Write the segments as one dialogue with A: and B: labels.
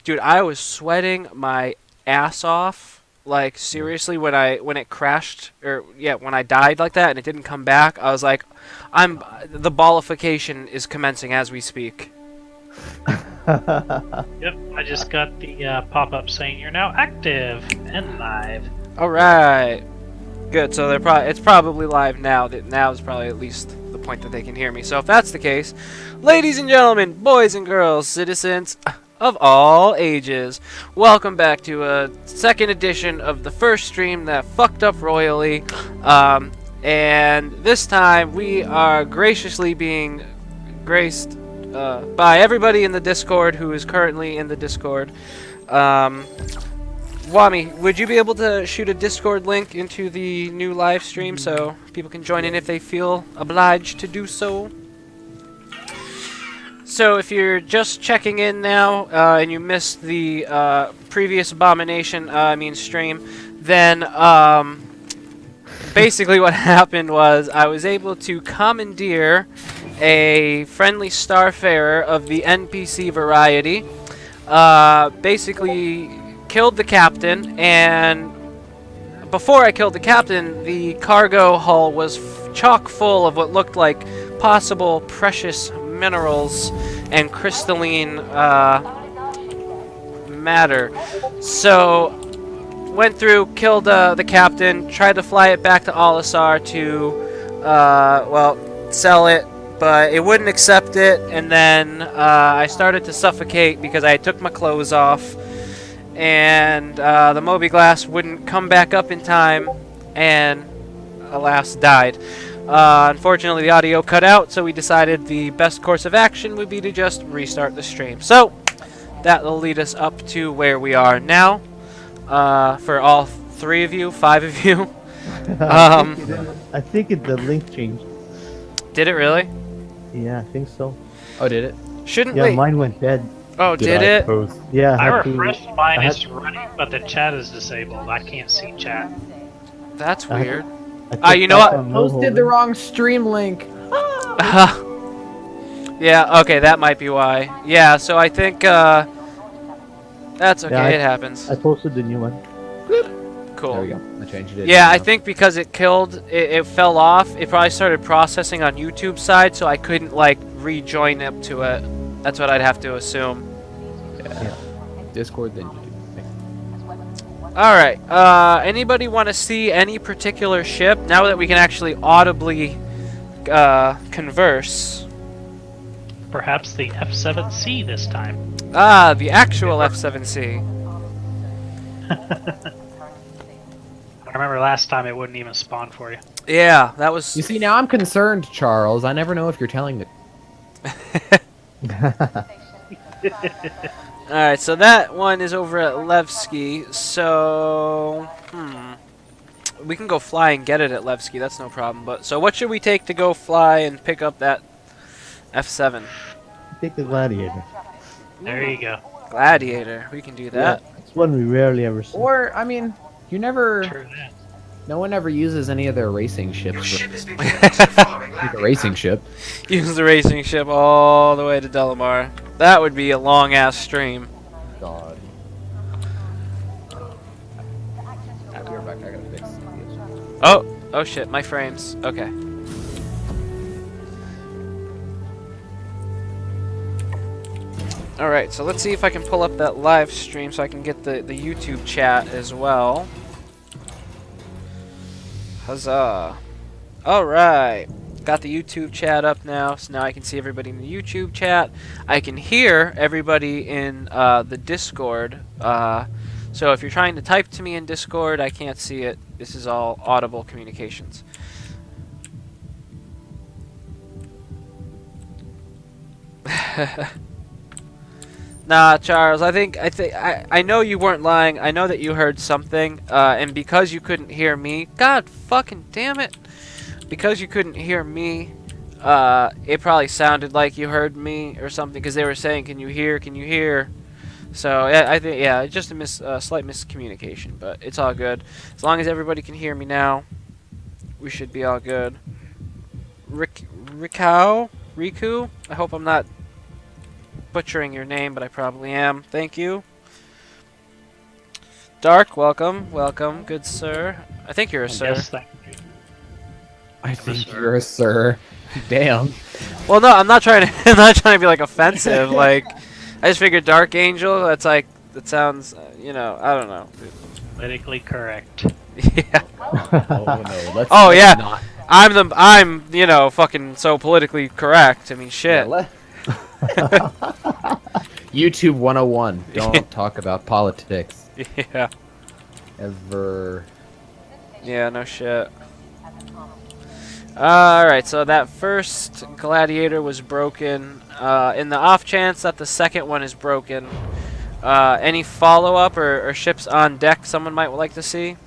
A: Dude, I was sweating my ass off. Like seriously, when it crashed, or yeah, when I died like that and it didn't come back, I was like, the ballification is commencing as we speak.
B: Yep, I just got the pop-up saying you're now active and live.
A: All right, good. So it's probably live now. That now is probably at least the point that they can hear me. So if that's the case, ladies and gentlemen, boys and girls, citizens of all ages, welcome back to a second edition of the first stream that fucked up royally. And this time we are graciously being graced by everybody in the Discord who is currently in the Discord. Wami, would you be able to shoot a Discord link into the new live stream so people can join in if they feel obliged to do so? So if you're just checking in now and you missed the previous abomination, stream, then basically what happened was I was able to commandeer a friendly starfarer of the NPC variety, basically killed the captain, and before I killed the captain, the cargo hull was chock full of what looked like possible precious minerals and crystalline matter. So went through, killed the captain, tried to fly it back to Olisar to well, sell it, but it wouldn't accept it, and then I started to suffocate because I took my clothes off, and the Moby-Glass wouldn't come back up in time, and alas, died. Unfortunately, the audio cut out, so we decided the best course of action would be to just restart the stream. So, that will lead us up to where we are now, for all 3 of you, 5 of you.
C: I think the link changed.
A: Did it really?
C: Yeah, I think so.
D: Oh, did it?
A: Shouldn't
C: Yeah,
A: wait.
C: mine went dead.
A: Oh, did it?
C: Yeah,
B: I
C: had to-
B: refreshed mine,
C: I had-
B: it's running, but the chat is disabled. I can't see chat.
A: That's
C: I had-
A: weird.
C: I
A: you know
C: took
A: what?
C: off on no
D: Posted the
C: holder.
D: wrong stream link.
A: Yeah, okay, that might be why. Yeah, so I think, that's okay,
C: Yeah,
A: it happens.
C: I posted the new one.
A: Cool.
D: There we go. I changed it.
A: Yeah, I think because it it fell off, it probably started processing on YouTube side, so I couldn't, like, rejoin up to it. That's what I'd have to assume.
D: Yeah. Discord, then YouTube.
A: Alright, anybody want to see any particular ship, now that we can actually audibly, converse?
B: Perhaps the F7C this time.
A: Ah, the actual F7C.
B: I remember last time it wouldn't even spawn for you.
A: Yeah, that was...
D: You see, now I'm concerned, Charles. I never know if you're telling the...
A: Alright, so that one is over at Levski, so... We can go fly and get it at Levski, that's no problem. But so what should we take to go fly and pick up that F7?
C: Take the Gladiator.
B: There you go.
A: Gladiator, we can do that.
C: Yeah, it's one we rarely ever see.
D: Or, I mean, you never...
B: True that.
D: No one ever uses any of their racing ships.
A: Yeah.
D: The racing ship.
A: Use the racing ship all the way to Delamar. That would be a long-ass stream.
D: God. I'll be right back. I gotta fix this.
A: Oh shit, my frames. Okay. Alright, so let's see if I can pull up that live stream so I can get the YouTube chat as well. Huzzah. Alright. Got the YouTube chat up now, so now I can see everybody in the YouTube chat. I can hear everybody in the Discord. So if you're trying to type to me in Discord, I can't see it. This is all audible communications. Nah, Charles, I know you weren't lying. I know that you heard something, and because you couldn't hear me, God fucking damn it, because you couldn't hear me, it probably sounded like you heard me or something, because they were saying, "Can you hear? Can you hear?" So yeah, I think just a slight miscommunication, but it's all good. As long as everybody can hear me now, we should be all good. Riku, I hope I'm not butchering your name, but I probably am. Thank you. Dark, welcome, welcome, good sir. I think you're a sir.
B: Yes, thank you.
D: I think you're a sir. Damn.
A: Well, no, I'm not trying to. I'm not trying to be like offensive. Like, I just figured Dark Angel. That's like that sounds. You know, I don't know.
B: Politically correct.
A: Yeah.
D: Oh no. Let's
A: Yeah.
D: not.
A: I'm you know fucking so politically correct. I mean shit.
D: Yeah, YouTube 101. Don't talk about politics
A: Yeah.
D: ever.
A: Yeah. No shit. Alright, so that first gladiator was broken. In the off chance that the second one is broken, any follow-up or ships on deck someone might like to see?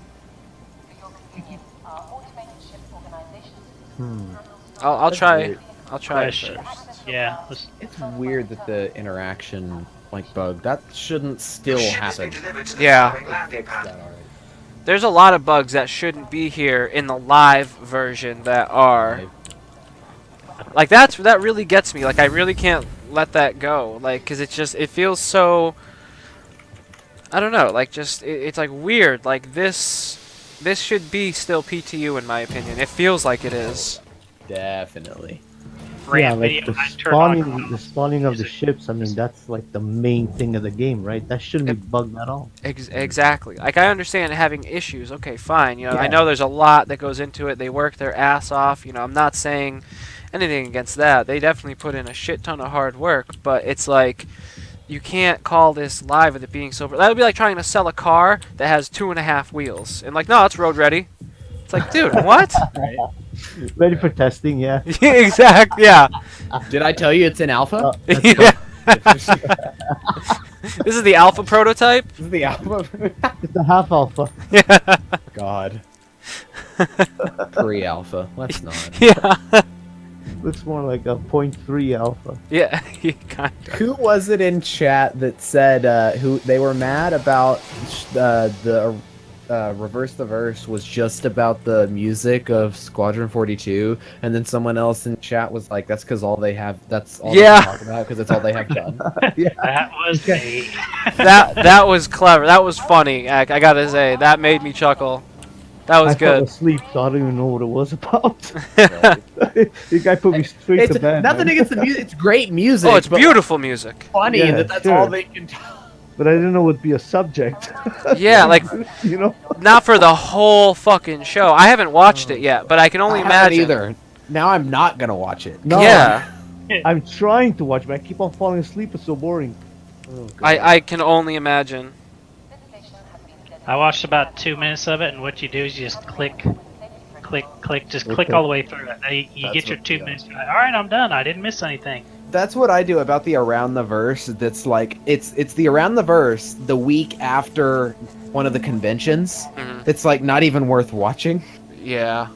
A: I'll try.
D: weird.
A: I'll try it
B: Question.
A: first.
B: Yeah.
D: It's weird that the interaction like bug that shouldn't still happen.
A: Yeah.
D: Fix that already.
A: There's a lot of bugs that shouldn't be here in the live version that are. Like that really gets me. Like I really can't let that go. Like cuz it feels so I don't know, like just it's like weird. Like this should be still PTU in my opinion. It feels like it is.
D: Definitely.
C: Yeah,
B: Rant
C: like
B: video
C: the
B: I turned on.
C: spawning of the ships. I mean, that's like the main thing of the game, right? That shouldn't be bugged at all.
A: Exactly. Like I understand having issues. Okay, fine. You know, I
C: Yeah.
A: know there's a lot that goes into it. They work their ass off. You know, I'm not saying anything against that. They definitely put in a shit ton of hard work. But it's like you can't call this live with it being so. That would be like trying to sell a car that has 2.5 wheels and like, no, it's road ready. It's like, dude, what?
D: Right.
C: Ready for testing, yeah.
A: Yeah, exactly. Yeah.
D: Did I tell you it's in alpha?
A: Yeah. This is the alpha prototype.
D: This is the alpha.
C: It's a half alpha.
A: Yeah.
D: God. Pre-alpha. Let's not.
A: Yeah.
C: Looks more like a 0.3 alpha.
A: Yeah. Kind of.
D: Who was it in chat that said who they were mad about the Reverse the Verse was just about the music of Squadron 42, and then someone else in chat was like, "That's because all they have. That's all
A: Yeah.
D: they can talk about because it's all they have done."
B: That was a.
A: That was clever. That was funny. I gotta say that made me chuckle. That was
C: I fell
A: good.
C: asleep, so I don't even know what it was about. The guy put me straight
D: It's
C: to bed.
D: nothing
C: man.
D: against the music. It's great music.
A: Oh, it's
D: but
A: beautiful music.
D: funny
C: Yeah,
D: that that's
C: sure.
D: all they can talk.
C: But I didn't know it would be a subject.
A: Yeah, like
C: you know.
A: not for the whole fucking show. I haven't watched it yet, but I can only
D: I haven't
A: imagine.
D: either. Now I'm not gonna watch it.
C: No,
A: Yeah,
C: I'm trying to watch, but I keep on falling asleep. It's so boring.
D: Oh, God.
A: I can only imagine.
B: I watched about 2 minutes of it, and what you do is you just click, just click
C: Okay.
B: all the way through it. You
D: That's
B: get your
D: what-
B: 2
D: yeah.
B: minutes. You're like, all right, I'm done. I didn't miss anything.
D: That's what I do about the Around the Verse. That's like it's the Around the Verse the week after one of the conventions.
A: Mhm.
D: It's like not even worth watching.
A: Yeah,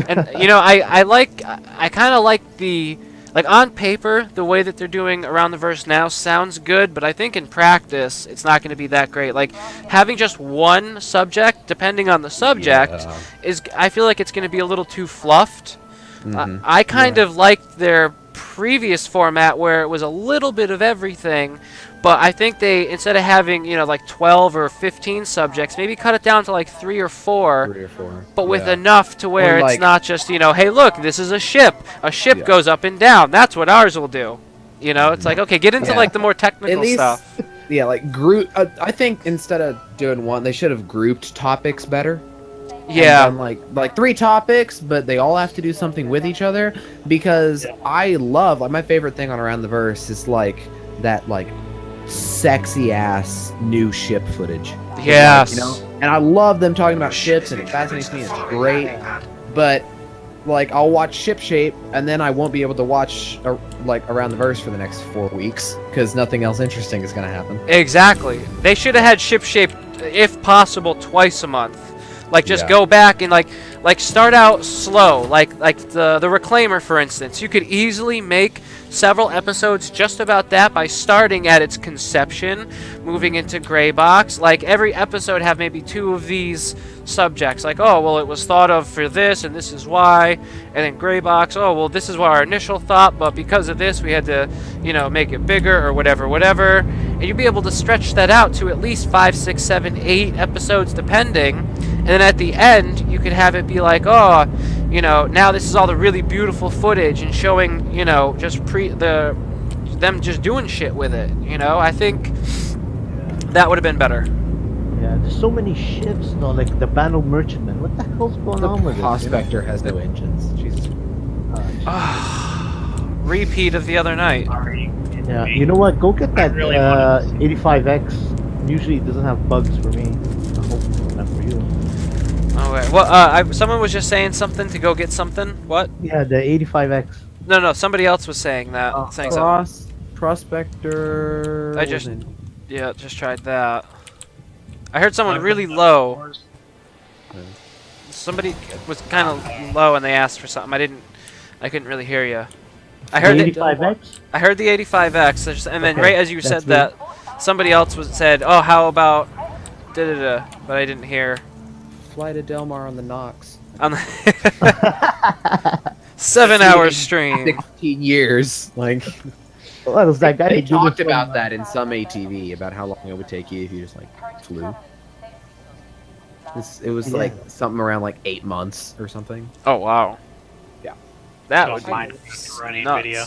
A: and you know I kind of like the like on paper the way that they're doing Around the Verse now sounds good, but I think in practice it's not going to be that great. Like having just one subject, depending on the subject, is I feel like it's going to be a little too fluffed.
D: Mhm.
A: I kind of liked their previous format where it was a little bit of everything, but I think they instead of having like 12 or 15 subjects, maybe cut it down to like 3 or 4.
D: 3 or 4.
A: But with
D: Yeah.
A: enough to where
D: Or,
A: it's
D: like-
A: not just hey, look, this is a ship. A ship
D: Yeah.
A: goes up and down. That's what ours will do. It's like, okay, get into
D: Yeah.
A: like the more technical
D: At least,
A: stuff.
D: yeah, like group. I think instead of doing one, they should have grouped topics better. And
A: Yeah.
D: done, like 3 topics, but they all have to do something with each other. Because I love my favorite thing on Around the Verse is like that sexy ass new ship footage.
A: Yes.
D: And I love them talking about ships, and it fascinates me. It's great, but like I'll watch Ship Shape, and then I won't be able to watch Around the Verse for the next 4 weeks because nothing else interesting is gonna happen.
A: Exactly. They should have had ship shape, if possible, twice a month. Like just
D: Yeah.
A: go back and like start out slow. Like the Reclaimer, for instance. You could easily make several episodes just about that by starting at its conception, moving into Gray Box. Like every episode have maybe 2 of these subjects. Like, oh well, it was thought of for this and this is why. And then Gray Box, oh well, this is what our initial thought, but because of this we had to make it bigger or whatever. and you'd be able to stretch that out to at least 5, 6, 7, 8 episodes depending, and then at the end you could have it be like, oh, you know, now this is all the really beautiful footage and showing, you know, just them just doing shit with it, you know. I think that would have been better.
C: Yeah, there's so many ships though, like the Battle Merchantman. What the hell's going on with it?
D: Prospector has no engines. Jesus.
A: Repeat of the other night.
B: Sorry.
C: Yeah, you know what? Go get that
B: really wanted
C: 85X. Usually it doesn't have bugs for me. I hope not for you.
A: Okay. Well, someone was just saying something to go get something. What?
C: Yeah, the 85X.
A: No, somebody else was saying that. Saying something.
D: Prospector.
A: I just tried that. I heard someone really low. Somebody was kind of low and they asked for something. I couldn't really hear you. I heard
C: the
A: the
C: 85X.
A: I heard the 85X, and then
C: Okay,
A: right as you said that, somebody else said, "Oh, how about da da da?" But I didn't hear.
D: Fly to Delmar on the Nox.
A: On the 7-hour stream.
D: 16 years. Like,
C: What was that guy?
D: they
C: that did
D: talked
C: it
D: about
C: from-
D: that in some ATV about how long it would take you if you just like flew. It was
C: Yeah.
D: like something around like 8 months or something.
A: Oh wow.
D: Yeah.
A: That
B: Don't
A: would be
B: mind running
A: nuts.
B: video.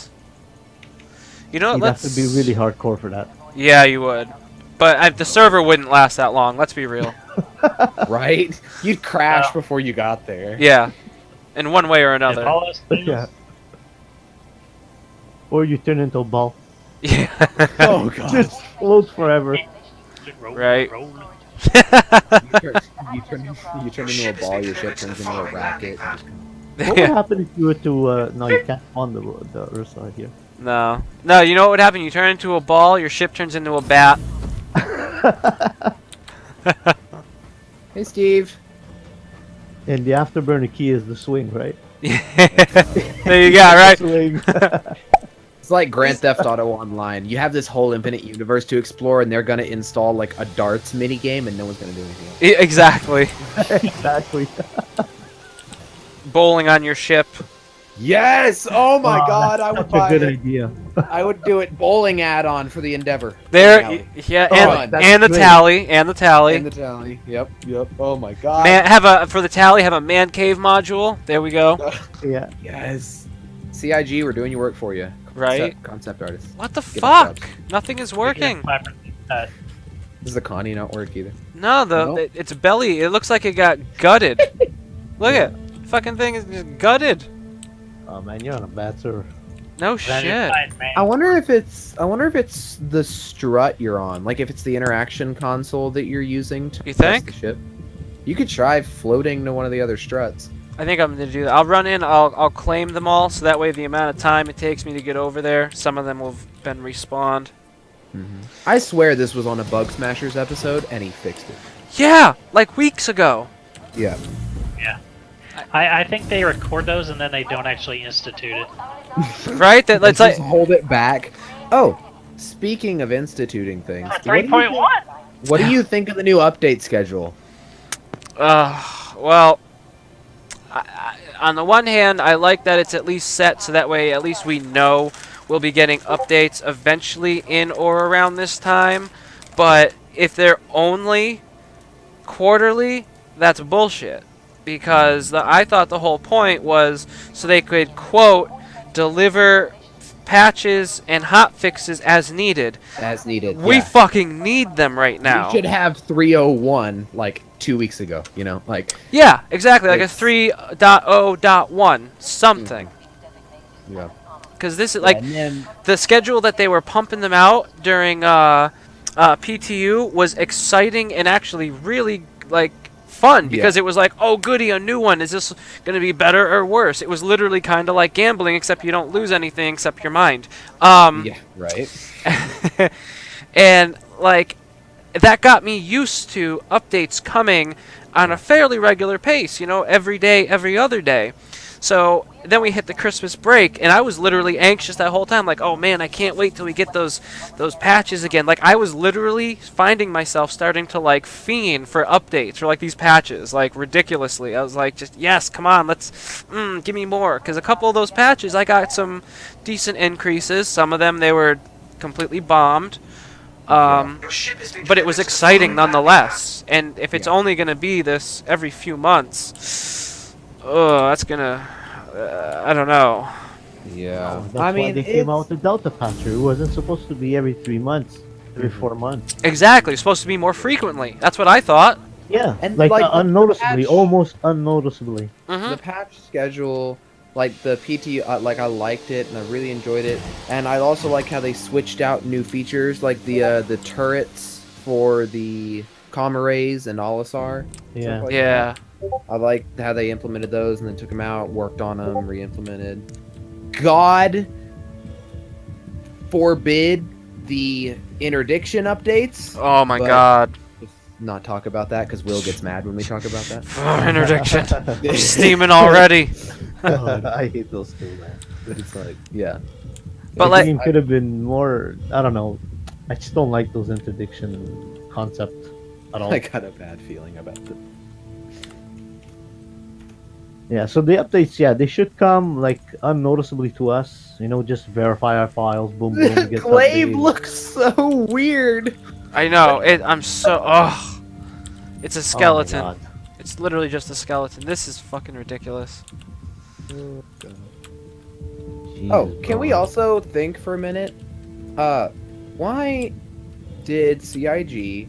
A: You know what?
C: You'd have to be really hardcore for that.
A: Yeah, you would. But the server wouldn't last that long. Let's be real.
D: Right? You'd crash
B: Wow.
D: before you got there.
A: Yeah, in one way or
B: If
A: another.
B: all those things,
C: Yeah. Or you turn into a ball.
A: Yeah.
D: Oh god.
C: Just floats forever.
B: roll,
A: Right.
B: roll.
D: You turn into a ball, your ship turns into a racket.
C: What would happen if you were to? No, you can't on the other side here.
A: No. You know what would happen? You turn into a ball. Your ship turns into a bat.
D: Hey Steve.
C: And the afterburner key is the swing, right?
A: There you go. Right.
C: Swing.
D: It's like Grand Theft Auto Online. You have this whole infinite universe to explore, and they're gonna install like a darts mini game, and no one's gonna do anything else.
A: Exactly.
C: Exactly.
A: Bowling on your ship.
D: Yes! Oh my god, I would
C: That's
D: buy
C: a good
D: it.
C: idea.
D: I would do it. Bowling add-on for the Endeavor.
A: There.
D: Bowling
A: Yeah.
D: Oh,
A: And,
C: that's
A: and the
C: great.
A: tally. And the
D: alley.
A: tally.
D: And the tally. Yep. Oh my god.
A: Man, for the tally, have a man cave module. There we go.
C: Yeah.
D: Yes. CIG, we're doing your work for you.
A: Right.
D: Concept artist.
A: What the
D: Get
A: fuck?
D: us
A: Nothing is working.
D: Does the Connie not work either?
A: No,
D: Nope.
A: its belly. It looks like it got gutted. Look at fucking thing is just gutted.
C: Oh man, you're on a bad server.
A: No shit.
D: I wonder if it's the strut you're on. Like if it's the interaction console that you're using to
A: You
D: test
A: think?
D: the ship. You could try floating to one of the other struts.
A: I think I'm gonna do that. I'll run in. I'll claim them all, so that way the amount of time it takes me to get over there, some of them will have been respawned.
D: I swear this was on a Bug Smashers episode, and he fixed it.
A: Yeah, like weeks ago.
D: Yeah.
B: I think they record those and then they don't actually institute it.
A: Right? That let's
D: Just
A: like.
D: hold it back. Oh, speaking of instituting things, what do you
B: 3.1.
D: think- what do you think of the new update schedule?
A: Well, on the one hand, I like that it's at least set so that way at least we know we'll be getting updates eventually in or around this time. But if they're only quarterly, that's bullshit. Because I thought the whole point was so they could, quote, deliver patches and hot fixes as needed.
D: As needed.
A: We
D: yeah.
A: fucking need them right now.
D: We should have 301 like 2 weeks ago. You know, like
A: Yeah, exactly. Like a
D: It's-
A: 3.0.1 something.
D: yeah.
A: Because this is like
D: And then
A: the schedule that they were pumping them out during PTU was exciting and actually really like fun because it was like, oh goody, a new one. Is this going to be better or worse? It was literally kind of like gambling, except you don't lose anything except your mind.
D: yeah, right.
A: And like that got me used to updates coming on a fairly regular pace, you know, every day, every other day. So then we hit the Christmas break, and I was literally anxious that whole time, like, oh man, I can't wait till we get those patches again. Like I was literally finding myself starting to like fiend for updates or like these patches, like ridiculously. I was like, just yes, come on, let's give me more. Because a couple of those patches, I got some decent increases. Some of them they were completely bombed. But it was exciting nonetheless. And if it's only going to be this every few months, that's going to... I don't know.
D: Yeah.
C: That's why they came out with the Delta Patcher. It wasn't supposed to be every 3 months, every 4 months.
A: Exactly. It's supposed to be more frequently. That's what I thought.
C: Yeah,
D: And,
C: like,
D: like, the
C: unnoticeably,
D: patch-
C: almost unnoticeably.
D: The patch schedule, like the PT, like I liked it and I really enjoyed it, and I also like how they switched out new features, like the turrets for the comm arrays and Olisar.
C: Yeah.
D: Like
A: Yeah.
D: I liked how they implemented those and then took them out, worked on them, re-implemented. God forbid the interdiction updates.
A: Oh my
D: But-
A: god.
D: Let's not talk about that because Will gets mad when we talk about that.
A: Interdiction. I'm steaming already.
C: God, I hate those two, man.
D: But it's like, yeah.
A: But
C: The
A: like,
C: game could have been more. I don't know. I just don't like those interdiction concept at all.
D: I got a bad feeling about them.
C: Yeah, so the updates, yeah, they should come like unnoticeably to us. You know, just verify our files. Boom, boom. Get
D: Glaive
C: updated.
D: looks so weird.
A: I know it. I'm so. Ugh. It's a
C: Oh my
A: skeleton.
C: God.
A: It's literally just a skeleton. This is fucking ridiculous.
D: Oh,
C: Jesus,
D: can we
C: God.
D: also think for a minute? Why did CIG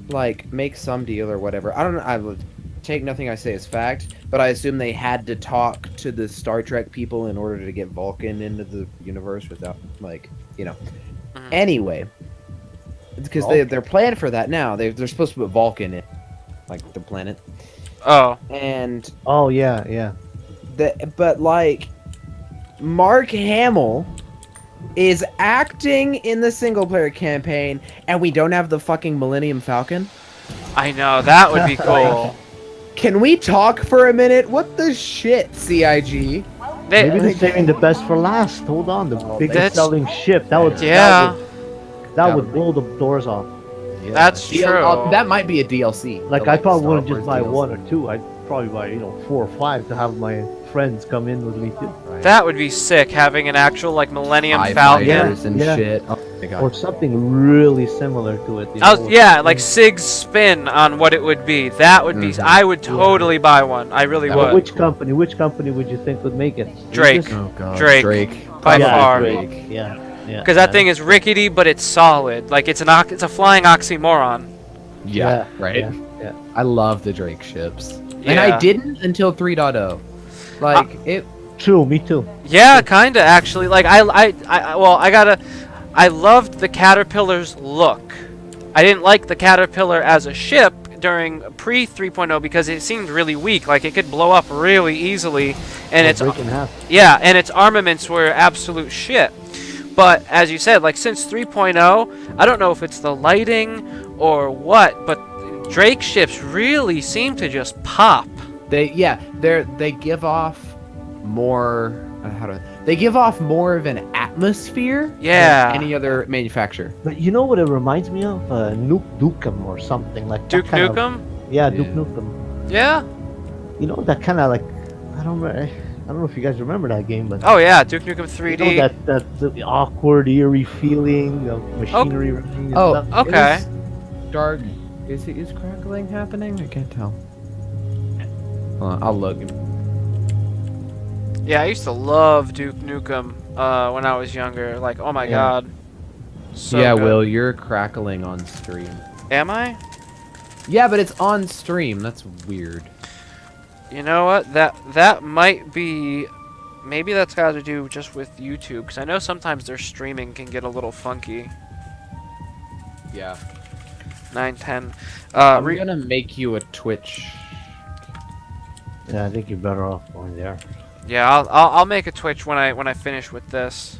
D: like make some deal or whatever? I don't know. I would take nothing I say as fact, but I assume they had to talk to the Star Trek people in order to get Vulcan into the universe without, like, you know.
A: Mhm.
D: Anyway, because they're planned for that now. They're supposed to put Vulcan in, like the planet,
A: Oh.
D: and
C: Oh yeah, yeah.
D: but like Mark Hamill is acting in the single player campaign and we don't have the fucking Millennium Falcon.
A: I know that would be cool.
D: Can we talk for a minute? What the shit, CIG?
A: They,
C: Maybe they're saving the best for last. Hold on, the biggest
A: that's-
C: selling ship. That would
A: Yeah.
C: that would blow the doors off.
A: That's true.
D: That might be a DLC.
C: Like
D: The,
C: I probably
D: Star
C: wouldn't just
D: Wars
C: buy
D: DLC.
C: 1 or 2. I'd probably buy 4 or 5 to have my friends come in with me too.
A: That would be sick, having an actual like Millennium
D: TIE
A: Falcon.
D: fighters and
C: Yeah.
D: shit. Oh my god.
C: Or something really similar to it.
A: Yeah, like Sig's spin on what it would be. That would be.
D: Mhm.
A: I would totally buy one. I really
D: That
A: would.
C: Which company would you think would make it?
A: Drake.
C: Lucas?
D: Oh god.
A: Drake. By
C: Yeah,
A: far.
C: Drake. Yeah. Yeah.
A: Because that thing is rickety, but it's solid. Like it's it's a flying oxymoron.
D: Yeah, right.
C: Yeah. Yeah.
D: I love the Drake ships. And
A: Yeah.
D: I didn't until 3.0. Like it
C: True. Me too.
A: Yeah, kinda actually. Like I loved the Caterpillar's look. I didn't like the Caterpillar as a ship during pre 3.0 because it seemed really weak. Like it could blow up really easily, and it's
C: break in half.
A: yeah, and its armaments were absolute shit. But as you said, like since 3.0, I don't know if it's the lighting or what, but Drake ships really seem to just pop.
D: they give off more they give off more of an atmosphere
A: Yeah.
D: than any other manufacturer.
C: But you know what it reminds me of? Nuke Nukem or something like that
A: Duke
C: kind of-
A: Nukem?
C: Yeah, Duke
D: Yeah.
C: Nukem.
A: Yeah.
C: You know that kind of like I don't know if you guys remember that game, but
A: Oh yeah, Duke Nukem
C: you
A: 3D.
C: know that the awkward, eerie feeling of machinery running and
D: Oh,
C: stuff.
A: Okay.
D: Is dark. Is crackling happening? I can't tell. Hold on, I'll look.
A: Yeah, I used to love Duke Nukem when I was younger. Like, oh my
D: Yeah.
A: god. So
D: yeah,
A: good.
D: Will, you're crackling on stream.
A: Am I?
D: Yeah, but it's on stream. That's weird.
A: You know what? That might be. Maybe that's got to do just with YouTube, because I know sometimes their streaming can get a little funky.
D: Yeah.
A: 9:10.
D: I'm gonna make you a Twitch.
C: Yeah, I think you're better off going there.
A: Yeah, I'll make a Twitch when I finish with this.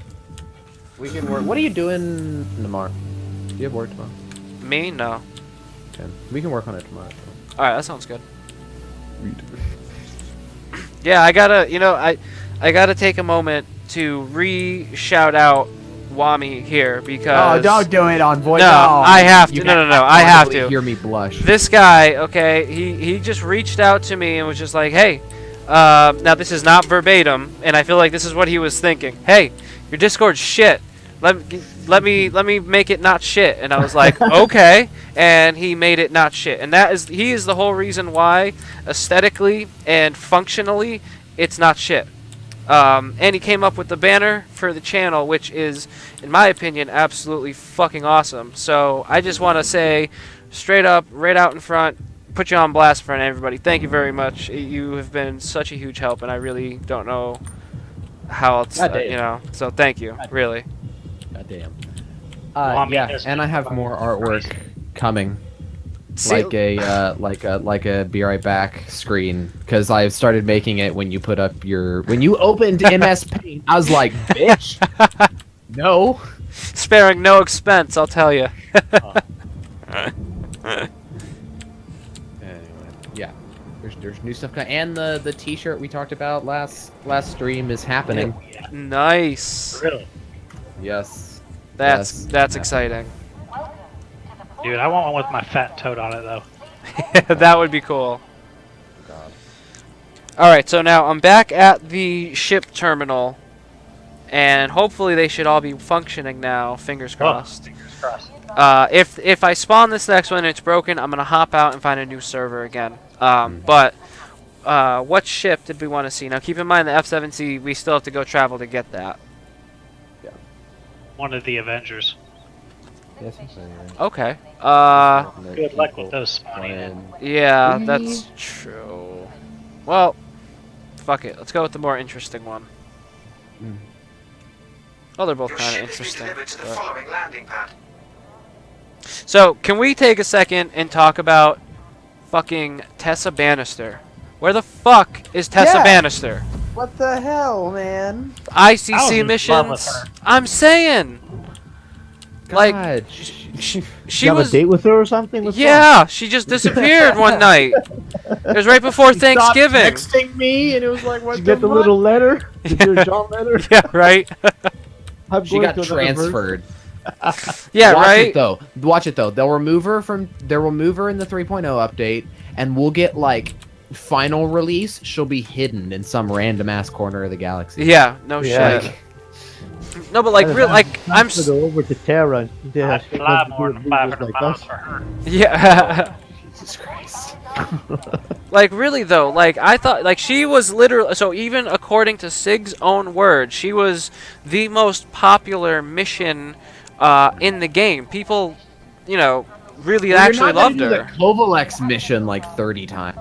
D: We can work. What are you doing tomorrow? Do you have work tomorrow?
A: Me? No.
D: Okay. We can work on it tomorrow.
A: All right, that sounds good. Yeah, I gotta. I gotta take a moment to shout out Wami here because.
D: Oh, don't do it on voice.
A: No, I have to.
D: You
A: No,
D: can't
A: I have
D: audibly
A: to.
D: Hear me blush.
A: This guy, okay, he just reached out to me and was just like, hey, now this is not verbatim, and I feel like this is what he was thinking. Hey, your Discord's shit. let me make it not shit. And I was like, okay. And he made it not shit. And he is the whole reason why, aesthetically and functionally, it's not shit. And he came up with the banner for the channel, which is, in my opinion, absolutely fucking awesome. So I just want to say, straight up, right out in front, put you on blast in front of everybody. Thank you very much. You have been such a huge help, and I really don't know how else, you know. So thank you, really.
D: Goddamn.
B: Yeah,
D: and I have more artwork coming.
A: See-
D: Like a be right back screen, because I've started making it when you put up when you opened MS Paint. I was like, bitch, no.
A: Sparing no expense, I'll tell you.
D: Anyway, yeah, there's new stuff coming, and the T-shirt we talked about last stream is happening.
A: Nice.
B: Really?
D: Yes.
A: That's exciting.
B: Dude, I want one with my fat toad on it, though.
A: That would be cool.
D: God.
A: Alright, so now I'm back at the ship terminal, and hopefully they should all be functioning now, fingers crossed.
B: Fingers crossed.
A: If I spawn this next one and it's broken, I'm going to hop out and find a new server again. But what ship did we want to see? Now keep in mind the F-7C, we still have to go travel to get that.
B: One of the Avengers.
D: Yes, I'm saying, right?
A: Okay.
B: Good luck with those spawning in.
A: Yeah, that's true. Well, fuck it. Let's go with the more interesting one. Oh, they're both kind of interesting. But... So, can we take a second and talk about fucking Tessa Bannister? Where the fuck is Tessa Bannister?
D: What the hell, man?
A: ICC missions. I'm saying. Like,
D: God.
A: she
C: You have
A: was.
C: a date with her or something? What's
A: Yeah, she just disappeared one night. It was right before Thanksgiving.
D: Texting me, and it was like, what
C: Did you get the little letter? Did you get a John letter?
A: Yeah, right.
D: She got transferred.
A: Yeah,
D: Watch
A: right.
D: it though. Watch it though. They'll remove her in the 3.0 update, and we'll get like final release. She'll be hidden in some random ass corner of the galaxy.
A: Yeah, no
C: Yeah.
A: shit. No, but like, real, like, I'm.
C: Go over to Terra. And
B: I'd fly more than 500 miles for her.
A: Yeah.
D: Jesus Christ.
A: Like, really though, like, I thought, like, she was literally, so even according to Sig's own words, she was the most popular mission in the game. People, you know, really actually loved her.
D: The Kovalex mission like 30 times.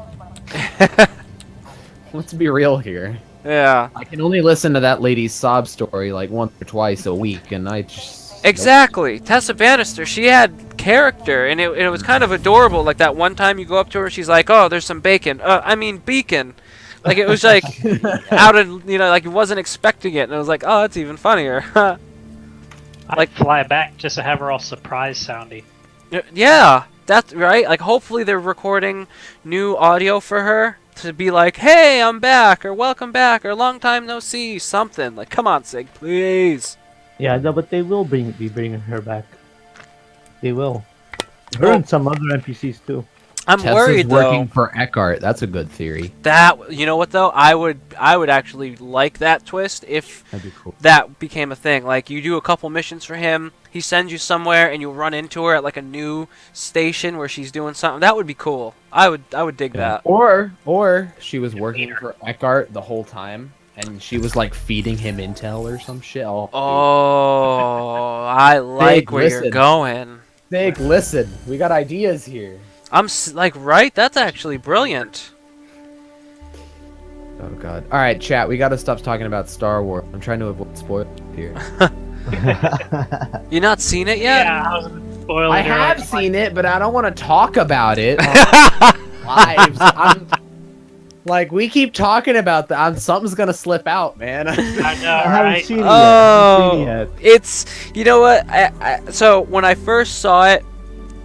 D: Let's be real here.
A: Yeah.
D: I can only listen to that lady's sob story like once or twice a week, and I just...
A: Exactly. Tessa Bannister, she had character, and it was kind of adorable. Like, that one time you go up to her, she's like, oh, there's some bacon. I mean, beacon. Like, it was like, out of, you know, like, you wasn't expecting it, and it was like, oh, that's even funnier.
B: I'd fly back just to have her all surprise sounding.
A: Yeah, that's right. Like, hopefully they're recording new audio for her to be like, hey, I'm back, or welcome back, or long time no see, something. Like, come on, Sig, please.
C: Yeah, no, but they will be bringing her back. They will. Her and some other NPCs too.
A: I'm
D: Tessa's
A: worried
D: working
A: though.
D: for Eckhart. That's a good theory.
A: That, you know what though? I would actually like that twist if
D: That'd be cool.
A: that became a thing. Like, you do a couple missions for him, he sends you somewhere, and you run into her at like a new station where she's doing something. That would be cool. I would dig that.
D: Or she was working for Eckhart the whole time, and she was like feeding him intel or some shit.
A: Oh, I like where you're
D: listen.
A: going.
D: Nick, listen, we got ideas here.
A: Like, right? That's actually brilliant.
D: Oh god. All right, chat. We gotta stop talking about Star Wars. I'm trying to avoid spoilers here.
A: You not seen it yet?
B: Yeah, I was gonna spoil it.
D: I have seen it, but I don't want to talk about it live. Like, we keep talking about that. Something's gonna slip out, man.
B: I know,
C: I haven't
B: right?
C: seen it yet. I haven't seen it yet.
A: It's, you know what? So when I first saw it,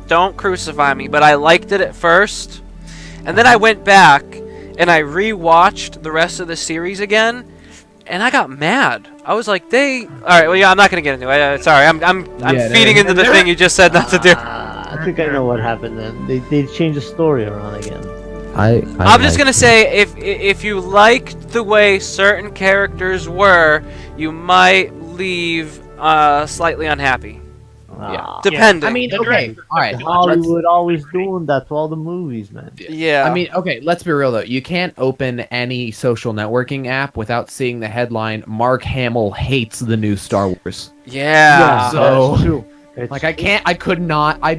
A: don't crucify me, but I liked it at first, and then I went back and I rewatched the rest of the series again, and I got mad. I was like, all right, well, yeah, I'm not gonna get into it. Sorry, I'm feeding into the thing you just said not to do.
C: I think I know what happened then. They changed the story around again.
A: I'm just gonna say, if you liked the way certain characters were, you might leave slightly unhappy.
C: Ah,
A: Depending.
D: I mean,
B: The
D: okay,
B: director-
D: all right.
C: Hollywood always doing that to all the movies, man.
A: Yeah.
D: I mean, okay, let's be real though. You can't open any social networking app without seeing the headline Mark Hamill hates the new Star Wars.
A: yeah.
D: so-
C: that's true. It's
D: Like I could not I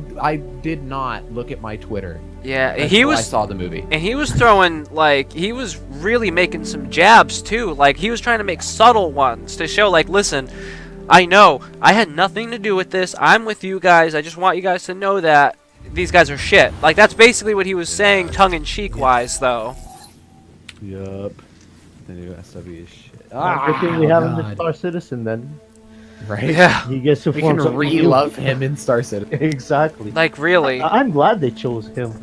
D: did not look at my Twitter
A: yeah.
D: until I saw the movie.
A: And he was throwing, like, he was really making some jabs, too. Like, he was trying to make subtle ones to show, like, listen, I know, I had nothing to do with this. I'm with you guys. I just want you guys to know that these guys are shit. Like, that's basically what he was saying, tongue-in-cheek wise, though.
D: Yup. The new SW is shit.
C: Good thing we have him in
D: God.
C: Star Citizen then.
D: Right?
A: Yeah.
C: He gets to
D: We
C: form
D: can
C: something new.
D: re-love him in Star Citizen.
C: Exactly.
A: Like, really.
C: I'm glad they chose him.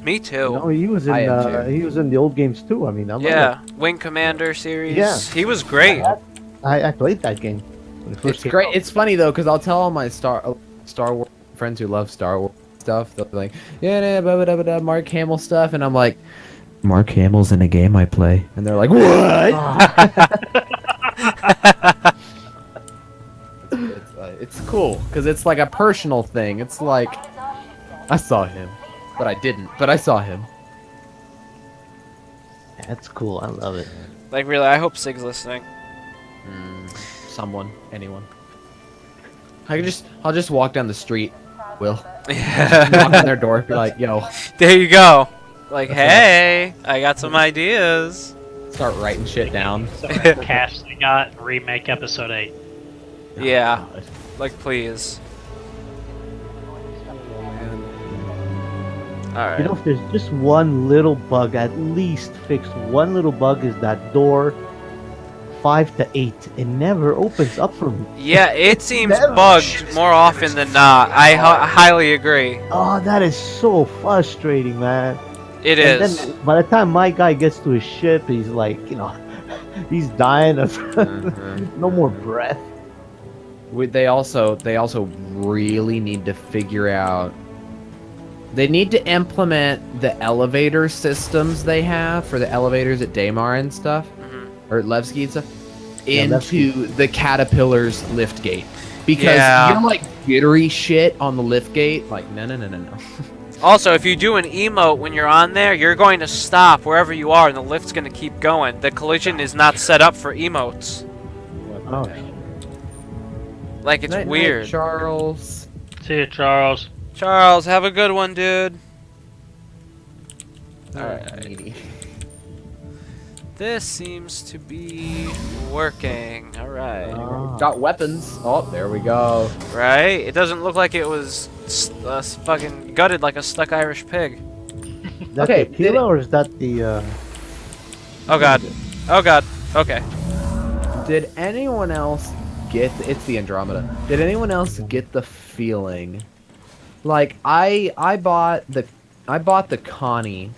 A: Me too.
C: You know, he was in
D: I am too.
C: he was in the old games too. I mean, I love
A: Yeah. Wing Commander series.
C: Yeah.
A: He was great.
C: I played that game. When it first
D: It's
C: came
D: great.
C: out.
D: It's funny though, because I'll tell all my Star Wars friends who love Star Wars stuff. They'll be like, yeah, blah, blah, blah, blah, Mark Hamill stuff, and I'm like, Mark Hamill's in a game I play, and they're like, what? It's cool because it's like a personal thing. It's like I saw him, but I didn't. But I saw him.
C: That's cool. I love it.
A: Like, really, I hope Sig's listening.
D: Someone, anyone. I'll just walk down the street. Will
A: Yeah.
D: knock on their door, be like, yo,
A: There you go. Like, hey, I got some ideas.
D: start writing shit down.
B: So cash they got and remake episode 8.
A: Yeah. Like, please. Alright.
C: You know, if there's just one little bug, at least fix one little bug, is that door 5 to 8. It never opens up for me.
A: Yeah, it seems
C: Never.
A: bugged more often than not. I highly agree.
C: Oh, that is so frustrating, man.
A: It
C: And
A: is.
C: then by the time my guy gets to his ship, he's like, you know, he's dying of no more breath.
D: They also really need to figure out. They need to implement the elevator systems they have for the elevators at Daymar and stuff, or Levski and stuff, into the Caterpillar's lift gate. Because you're like jittery shit on the lift gate. Like, no.
A: Also, if you do an emote when you're on there, you're going to stop wherever you are and the lift's going to keep going. The collision is not set up for emotes.
C: Oh,
A: Like, it's
D: Night,
A: weird.
D: night, Charles.
B: See you, Charles.
A: Charles, have a good one, dude.
D: Alright.
A: This seems to be working. Alright.
D: Got weapons. Oh, there we go.
A: Right? It doesn't look like it was fucking gutted like a stuck Irish pig.
C: Is that
D: Okay,
C: the Aquila or is that the
A: Oh god. Oh god. Okay.
D: Did anyone else get? It's the Andromeda. Did anyone else get the feeling? Like I bought the Connie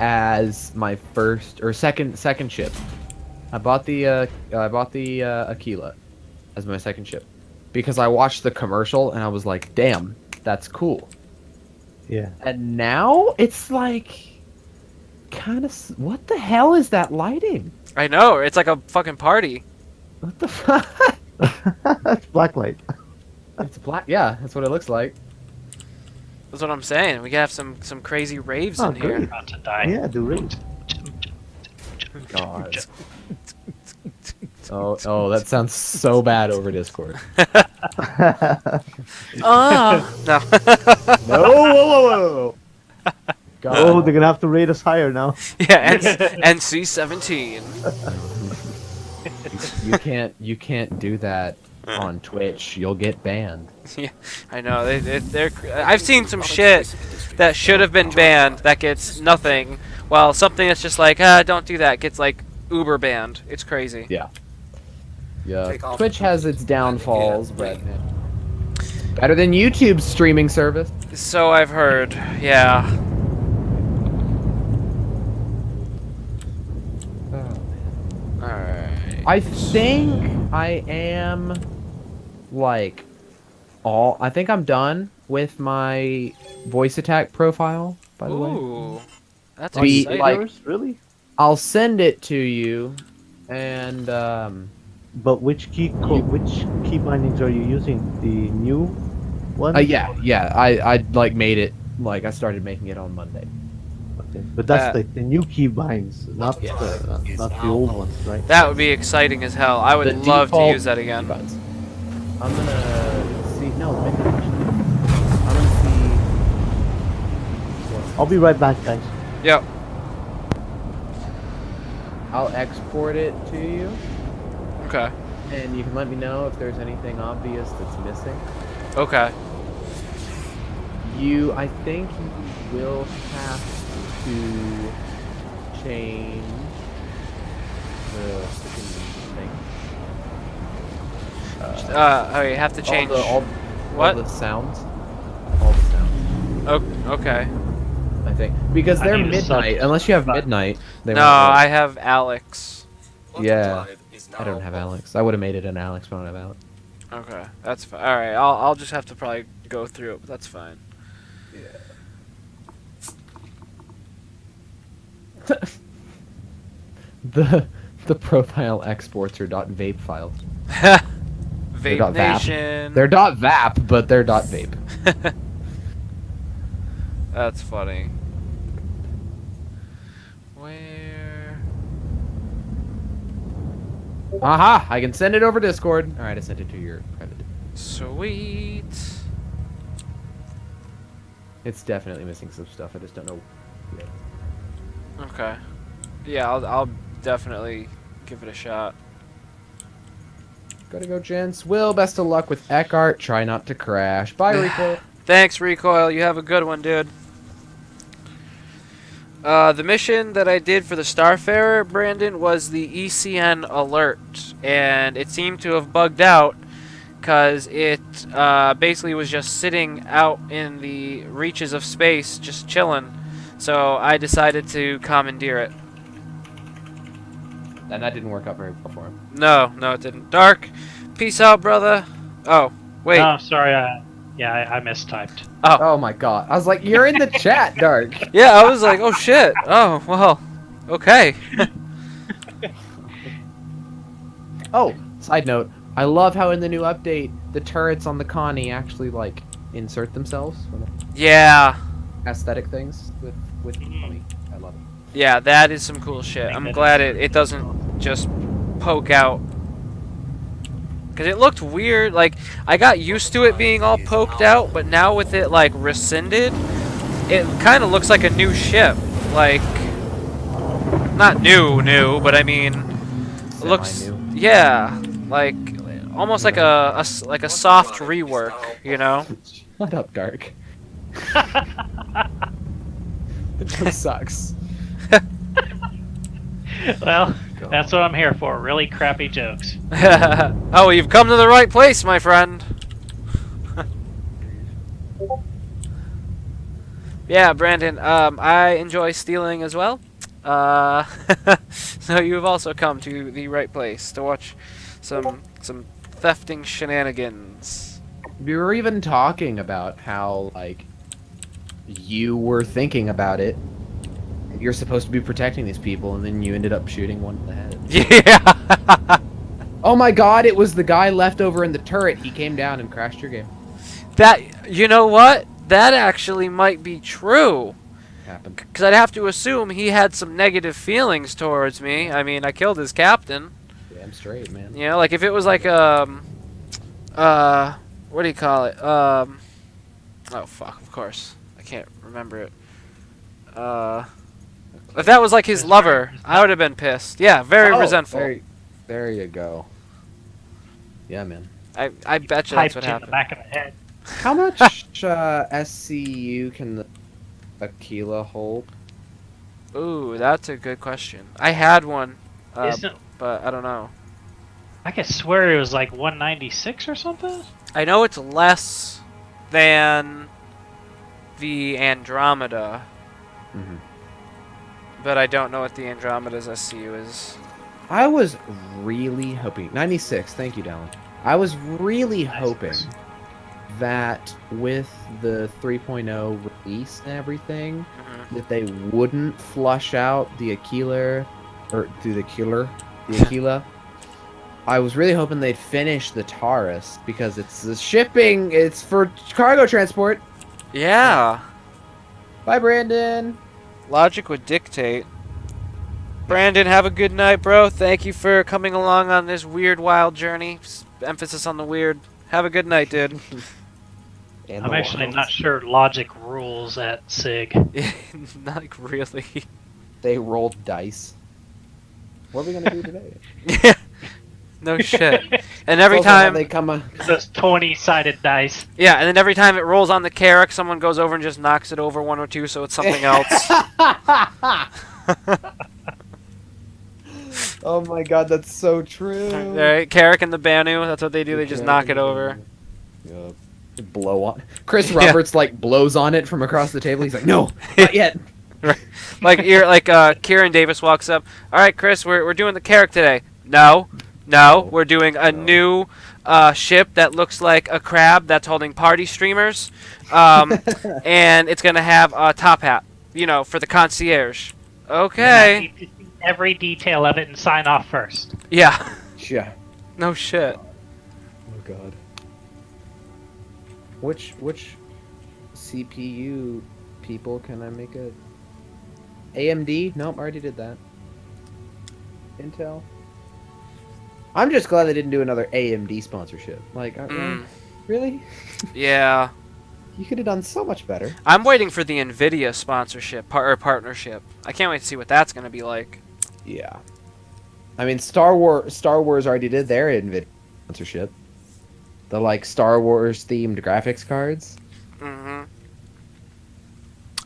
D: as my first or second ship. I bought the Aquila as my second ship because I watched the commercial and I was like, damn, that's cool.
C: Yeah.
D: And now it's like kind of what the hell is that lighting?
A: I know, it's like a fucking party.
D: What the fuck?
C: That's blacklight.
D: It's black. Yeah, that's what it looks like.
A: That's what I'm saying. We gotta have some crazy raves
C: Oh,
A: in here.
C: great.
B: About to die.
C: Yeah, the ring.
D: God. Oh, that sounds so bad over Discord.
A: No.
D: No, whoa. God.
C: Oh, they're gonna have to rate us higher now.
A: Yeah, NC-17.
D: You can't do that on Twitch. You'll get banned.
A: Yeah, I know. They're. I've seen some shit that should have been banned that gets nothing, while something that's just like, don't do that, gets like uber banned. It's crazy.
D: Yeah. Twitch has its downfalls, but better than YouTube's streaming service.
A: So I've heard. Yeah. Alright.
D: I think I am like I think I'm done with my voice attack profile, by the way.
A: Ooh. That's
D: We,
A: exciting.
D: like-
C: Yours? Really?
D: I'll send it to you and
C: But which key bindings are you using? The new one?
D: Yeah. I like made it. Like I started making it on Monday.
C: Okay. But that's
A: Uh,
C: the new key binds, not
D: Yes.
C: not the old ones, right?
A: that would be exciting as hell. I would
D: The
A: love to
D: default
A: use that again.
D: buttons. I'm gonna see. No, maybe not. I'm gonna see.
C: I'll be right back, guys.
A: Yep.
D: I'll export it to you,
A: Okay.
D: and you can let me know if there's anything obvious that's missing.
A: Okay.
D: I think you will have to change the freaking thing.
A: Oh, you have to change.
D: All
A: what?
D: the sounds. All the sounds.
A: Oh, okay.
D: I think because
B: I
D: they're
B: need a sub-
D: midnight. Unless you have midnight. They
A: No,
D: won't work.
A: I have Alex.
D: Yeah. I don't have Alex. I would have made it an Alex, but I don't have Alex.
A: Okay, that's fine. All right, I'll just have to probably go through it, but that's fine.
D: The profile exports are .vape files.
A: Vape
D: not VAP.
A: Nation.
D: They're .vap, but they're .vape.
A: That's funny. Where?
D: Aha! I can send it over Discord. All right, I sent it to your private.
A: Sweet.
D: It's definitely missing some stuff. I just don't know. Yet.
A: Okay. Yeah, I'll definitely give it a shot.
D: Gotta go, gents. Will, best of luck with Eckhart. Try not to crash. Bye, Rico.
A: Thanks, Recoil. You have a good one, dude. The mission that I did for the Starfarer, Brandon, was the ECN alert, and it seemed to have bugged out because it basically was just sitting out in the reaches of space, just chilling. So I decided to commandeer it.
D: And that didn't work out very well for him.
A: No, it didn't. Dark, peace out, brother. Oh, wait.
B: Oh, sorry. I mistyped.
A: Oh.
D: Oh my god. I was like, you're in the chat, Dark.
A: Yeah, I was like, oh shit. Oh, well, okay.
D: Oh, side note. I love how in the new update, the turrets on the Connie actually, like, insert themselves.
A: Yeah.
D: Aesthetic things with Connie. I love it.
A: Yeah, that is some cool shit. I'm glad it doesn't just poke out. Because it looked weird. Like, I got used to it being all poked out, but now with it, like, rescinded, it kind of looks like a new ship. Like, not new, but I mean, it looks,
D: Semi-new.
A: yeah, like, almost like a soft rework, you know?
D: Shut up, Dark. The joke sucks.
B: Well, that's what I'm here for. Really crappy jokes.
A: Oh, you've come to the right place, my friend. Yeah, Brandon, I enjoy stealing as well. So you've also come to the right place to watch some thefting shenanigans.
D: We were even talking about how, like, you were thinking about it. You're supposed to be protecting these people, and then you ended up shooting one in the head.
A: Yeah.
D: Oh my god, it was the guy left over in the turret. He came down and crashed your game.
A: That, you know what? That actually might be true.
D: Happened.
A: Because I'd have to assume he had some negative feelings towards me. I mean, I killed his captain.
D: Damn straight, man.
A: You know, like if it was like what do you call it? Oh fuck, of course. I can't remember it. If that was like his lover, I would have been pissed. Yeah, very resentful.
D: There you go. Yeah, man.
A: I bet you that's
B: Typed
A: what
B: in the
A: happened.
B: back of the head.
D: How much SCU can the Aquila hold?
A: Ooh, that's a good question. I had one,
B: Isn't
A: but I don't know.
B: I could swear it was like 196 or something.
A: I know it's less than the Andromeda,
D: Mm-hmm.
A: but I don't know what the Andromeda's SCU is.
D: I was really hoping 96. Thank you, Dallin. I was really hoping that with the 3.0 release and everything, that they wouldn't flush out the Aquila, or the Aquila, I was really hoping they'd finish the Taurus because it's the shipping. It's for cargo transport.
A: Yeah.
D: Bye, Brandon.
A: Logic would dictate. Brandon, have a good night, bro. Thank you for coming along on this weird, wild journey. Emphasis on the weird. Have a good night, dude.
D: And
B: I'm
D: the
B: actually
D: Wilds.
B: not sure logic rules at SIG.
A: Not like really.
D: They rolled dice. What are we gonna do today?
A: Yeah. No shit. And every
D: Also, how
A: time
D: they come on.
B: Those 20-sided dice.
A: Yeah, and then every time it rolls on the Carrack, someone goes over and just knocks it over one or two, so it's something else.
D: Oh my god, that's so true.
A: Right, Carrack and the Banu, that's what they do. They just knock it over.
D: Yep. Blow on. Chris Roberts like blows on it from across the table. He's like, no, not yet.
A: Right. Kieran Davis walks up. All right, Chris, we're doing the Carrack today. No, we're doing a new ship that looks like a crab that's holding party streamers, and it's gonna have a top hat, for the concierge. Okay.
B: You need to see every detail of it and sign off first.
A: Yeah.
D: Yeah.
A: No shit.
D: Oh god. Which CPU people can I make a AMD? Nope, I already did that. Intel. I'm just glad they didn't do another AMD sponsorship. Like, really?
A: Yeah.
D: You could have done so much better.
A: I'm waiting for the NVIDIA sponsorship or partnership. I can't wait to see what that's gonna be like.
D: Yeah. I mean, Star Wars already did their NVIDIA sponsorship. The Star Wars themed graphics cards.
A: Mm-hmm.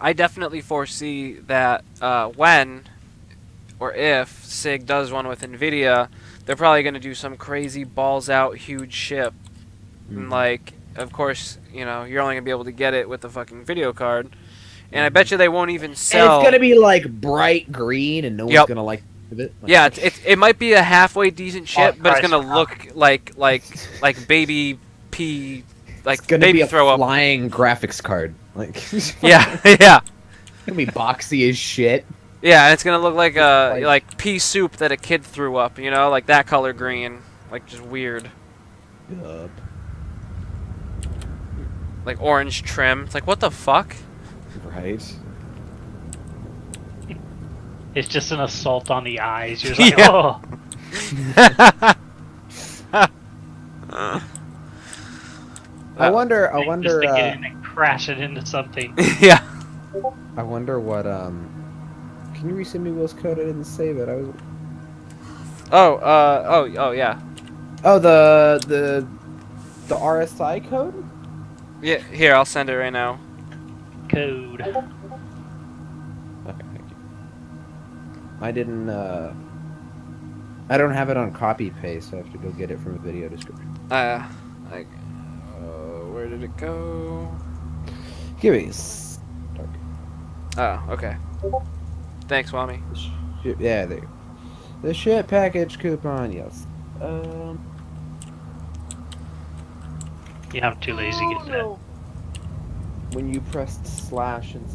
A: I definitely foresee that when or if SIG does one with NVIDIA, they're probably going to do some crazy balls out huge ship.
D: Mm-hmm.
A: And of course, you're only going to be able to get it with a fucking video card. And I bet you they won't even sell.
D: And it's going to be bright green and no one's going to like it.
A: Yeah, it might be a halfway decent ship, but it's going to look like baby pee,
D: it's gonna
A: baby
D: be a
A: throw up.
D: flying graphics card.
A: Yeah.
D: It's gonna be boxy as shit.
A: Yeah, and it's gonna look like like pea soup that a kid threw up, like that color green, just weird.
D: Yup.
A: Like orange trim. It's like, what the fuck?
D: Right.
B: It's just an assault on the eyes. You're just like,
A: Yeah.
B: oh.
D: I wonder.
B: Just to get in and crash it into something.
A: Yeah.
D: I wonder what. Can you resend me Will's code? I didn't save it. I was.
A: Oh, yeah.
D: Oh, the RSI code.
A: Yeah, here, I'll send it right now.
B: Code.
D: Okay, thank you. I didn't. I don't have it on copy paste, so I have to go get it from a video description.
A: Where did it go?
D: Give me a start.
A: Oh, okay. Thanks, Wami.
D: Yeah, there. The shit package coupon, yes.
B: Yeah, I'm too lazy to get that.
D: When you pressed slash and.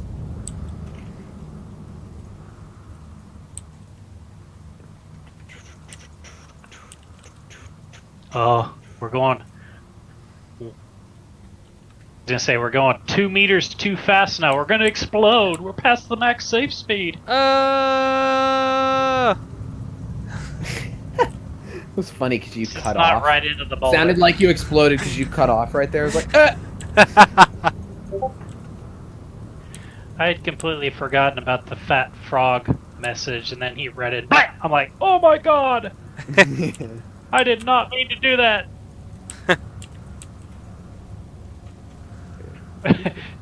B: Oh, we're going. I was gonna say we're going 2 meters too fast now. We're gonna explode. We're past the max safe speed.
D: It was funny because you cut
B: Not
D: off.
B: right into the boulder.
D: Sounded like you exploded because you cut off right there. It was like,
B: I had completely forgotten about the fat frog message, and then he read it. I'm like, oh my god! I did not mean to do that.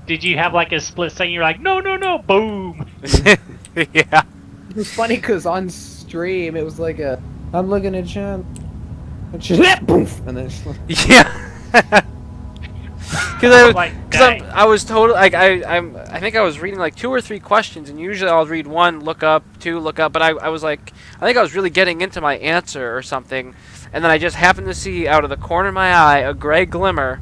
B: Did you have a split second? You're like, no, boom.
A: Yeah.
D: It was funny because on stream it was like I'm looking at John, and then
A: Yeah. Because I was told I think I was reading 2 or 3 questions, and usually I'll read 1, look up, 2, look up, but I was I think I was really getting into my answer or something, and then I just happened to see out of the corner of my eye a gray glimmer,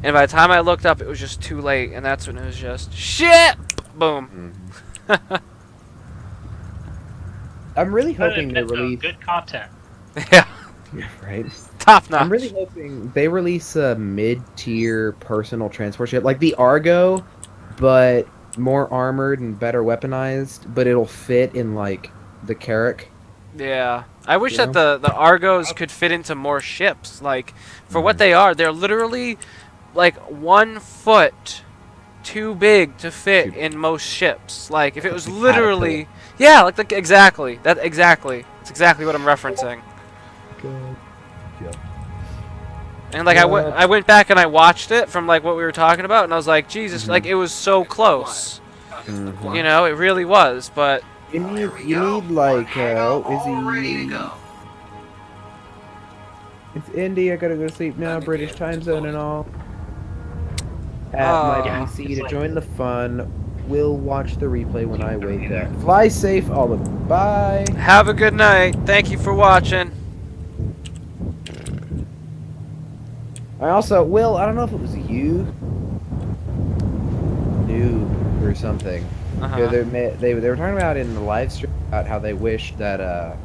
A: and by the time I looked up, it was just too late, and that's when it was just shit. Boom.
D: I'm really hoping to release.
B: Good content.
A: Yeah.
D: Right.
A: Top notch.
D: I'm really hoping they release a mid-tier personal transport ship, like the Argo, but more armored and better weaponized. But it'll fit in like the Carrack.
A: Yeah, I wish
D: You
A: that the Argos could fit into more ships. Like, for what they are, they're literally like 1 foot too big to fit in most ships. Like, if it was literally, yeah, like exactly that exactly. It's exactly what I'm referencing.
D: Good. Yep.
A: And like I went back and I watched it from like what we were talking about, and I was like, Jesus, like it was so close. You know, it really was. But
D: You need like is he? It's Indy. I gotta go to sleep now. British time zone and all. At my PC to join the fun. We'll watch the replay when I wake up. Fly safe, all of them. Bye.
A: have a good night. Thank you for watching.
D: I also, Will, I don't know if it was you, Noob, or something.
A: Uh-huh.
D: They were talking about in the live stream about how they wish that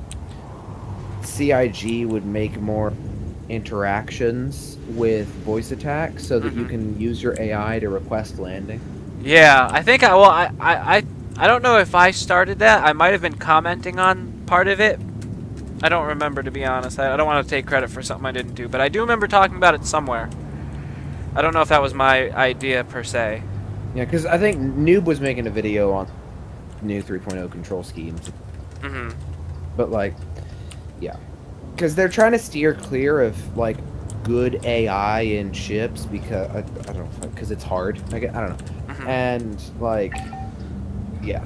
D: CIG would make more interactions with voice attacks so that you can use your AI to request landing.
A: Yeah, I think I don't know if I started that. I might have been commenting on part of it. I don't remember, to be honest. I don't want to take credit for something I didn't do, but I do remember talking about it somewhere. I don't know if that was my idea per se.
D: Yeah, because I think Noob was making a video on new 3.0 control schemes. But like, yeah, because they're trying to steer clear of like good AI in ships because I don't know, because it's hard. I don't know, and like, yeah.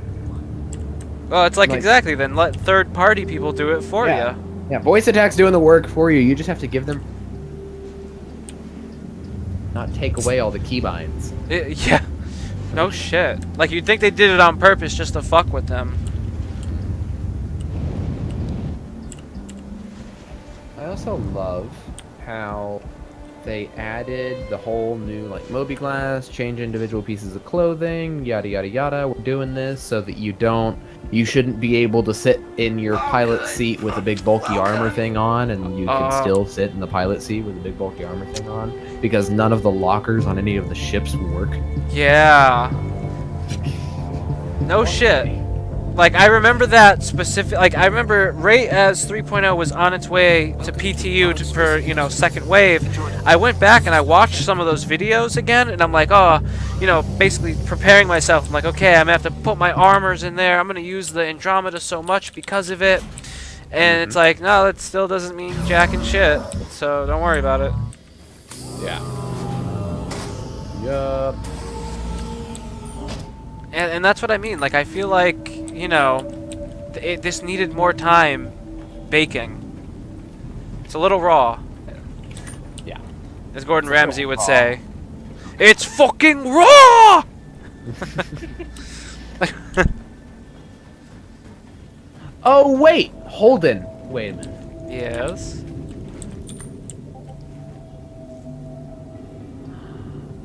A: Well, it's like exactly then. Let third-party people do it for you.
D: Yeah, voice attacks doing the work for you. You just have to give them, not take away all the keybinds.
A: Yeah. No shit. Like, you'd think they did it on purpose just to fuck with them.
D: I also love how they added the whole new like Moby Glass, change individual pieces of clothing, yada yada yada. We're doing this so that you shouldn't be able to sit in your pilot seat with a big bulky armor thing on, and you can still sit in the pilot seat with a big bulky armor thing on, because none of the lockers on any of the ships work.
A: Yeah. No shit. Like, I remember that specific, like, I remember right as 3.0 was on its way to PTU for, you know, second wave, I went back and I watched some of those videos again, and I'm like, oh, you know, basically preparing myself. I'm like, okay, I'm gonna have to put my armors in there. I'm gonna use the Andromeda so much because of it. And it's like, no, that still doesn't mean jack and shit. So don't worry about it.
D: Yeah. Yup.
A: And that's what I mean. Like, I feel like, you know, this needed more time baking. It's a little raw.
D: Yeah.
A: As Gordon Ramsay would say. It's fucking raw!
D: Oh, wait! Holden! Wait a minute.
A: Yes?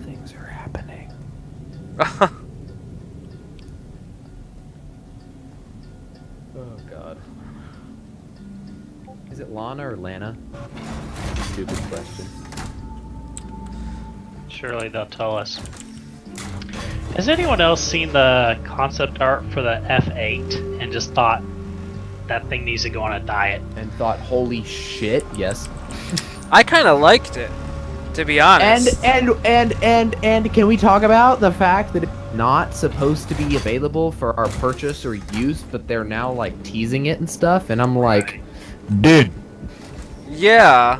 D: Things are happening. Oh, God. Is it Lana or Lana? Stupid question.
B: Surely they'll tell us. Has anyone else seen the concept art for the F8 and just thought that thing needs to go on a diet?
D: And thought, holy shit, yes.
A: I kind of liked it, to be honest.
D: And can we talk about the fact that it's not supposed to be available for our purchase or use, but they're now like teasing it and stuff, and I'm like, dude.
A: Yeah.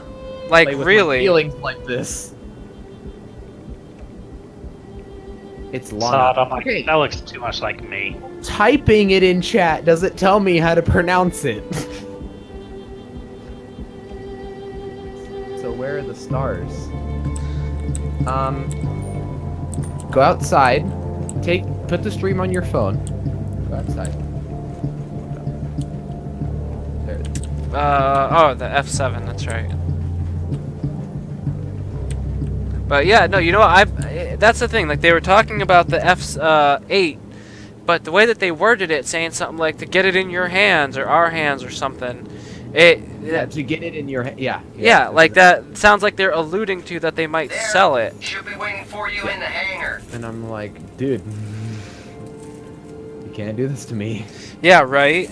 A: Like,
D: Play with
A: really.
D: my feelings like this. It's
B: So
D: Lana.
B: I'm like, that looks too much like me.
D: Typing it in chat doesn't tell me how to pronounce it. So where are the stars? Go outside. Put the stream on your phone. Go outside. There it is.
A: Oh, the F7, that's right. But yeah, no, you know what, that's the thing, like, they were talking about the F8, but the way that they worded it, saying something like, to get it in your hands, or our hands, or something,
D: Yeah, to get it in your head. Yeah.
A: Yeah, like that sounds like they're alluding to that they might sell it.
E: Should be waiting for you in the hangar.
D: And I'm like, dude, you can't do this to me.
A: Yeah, right.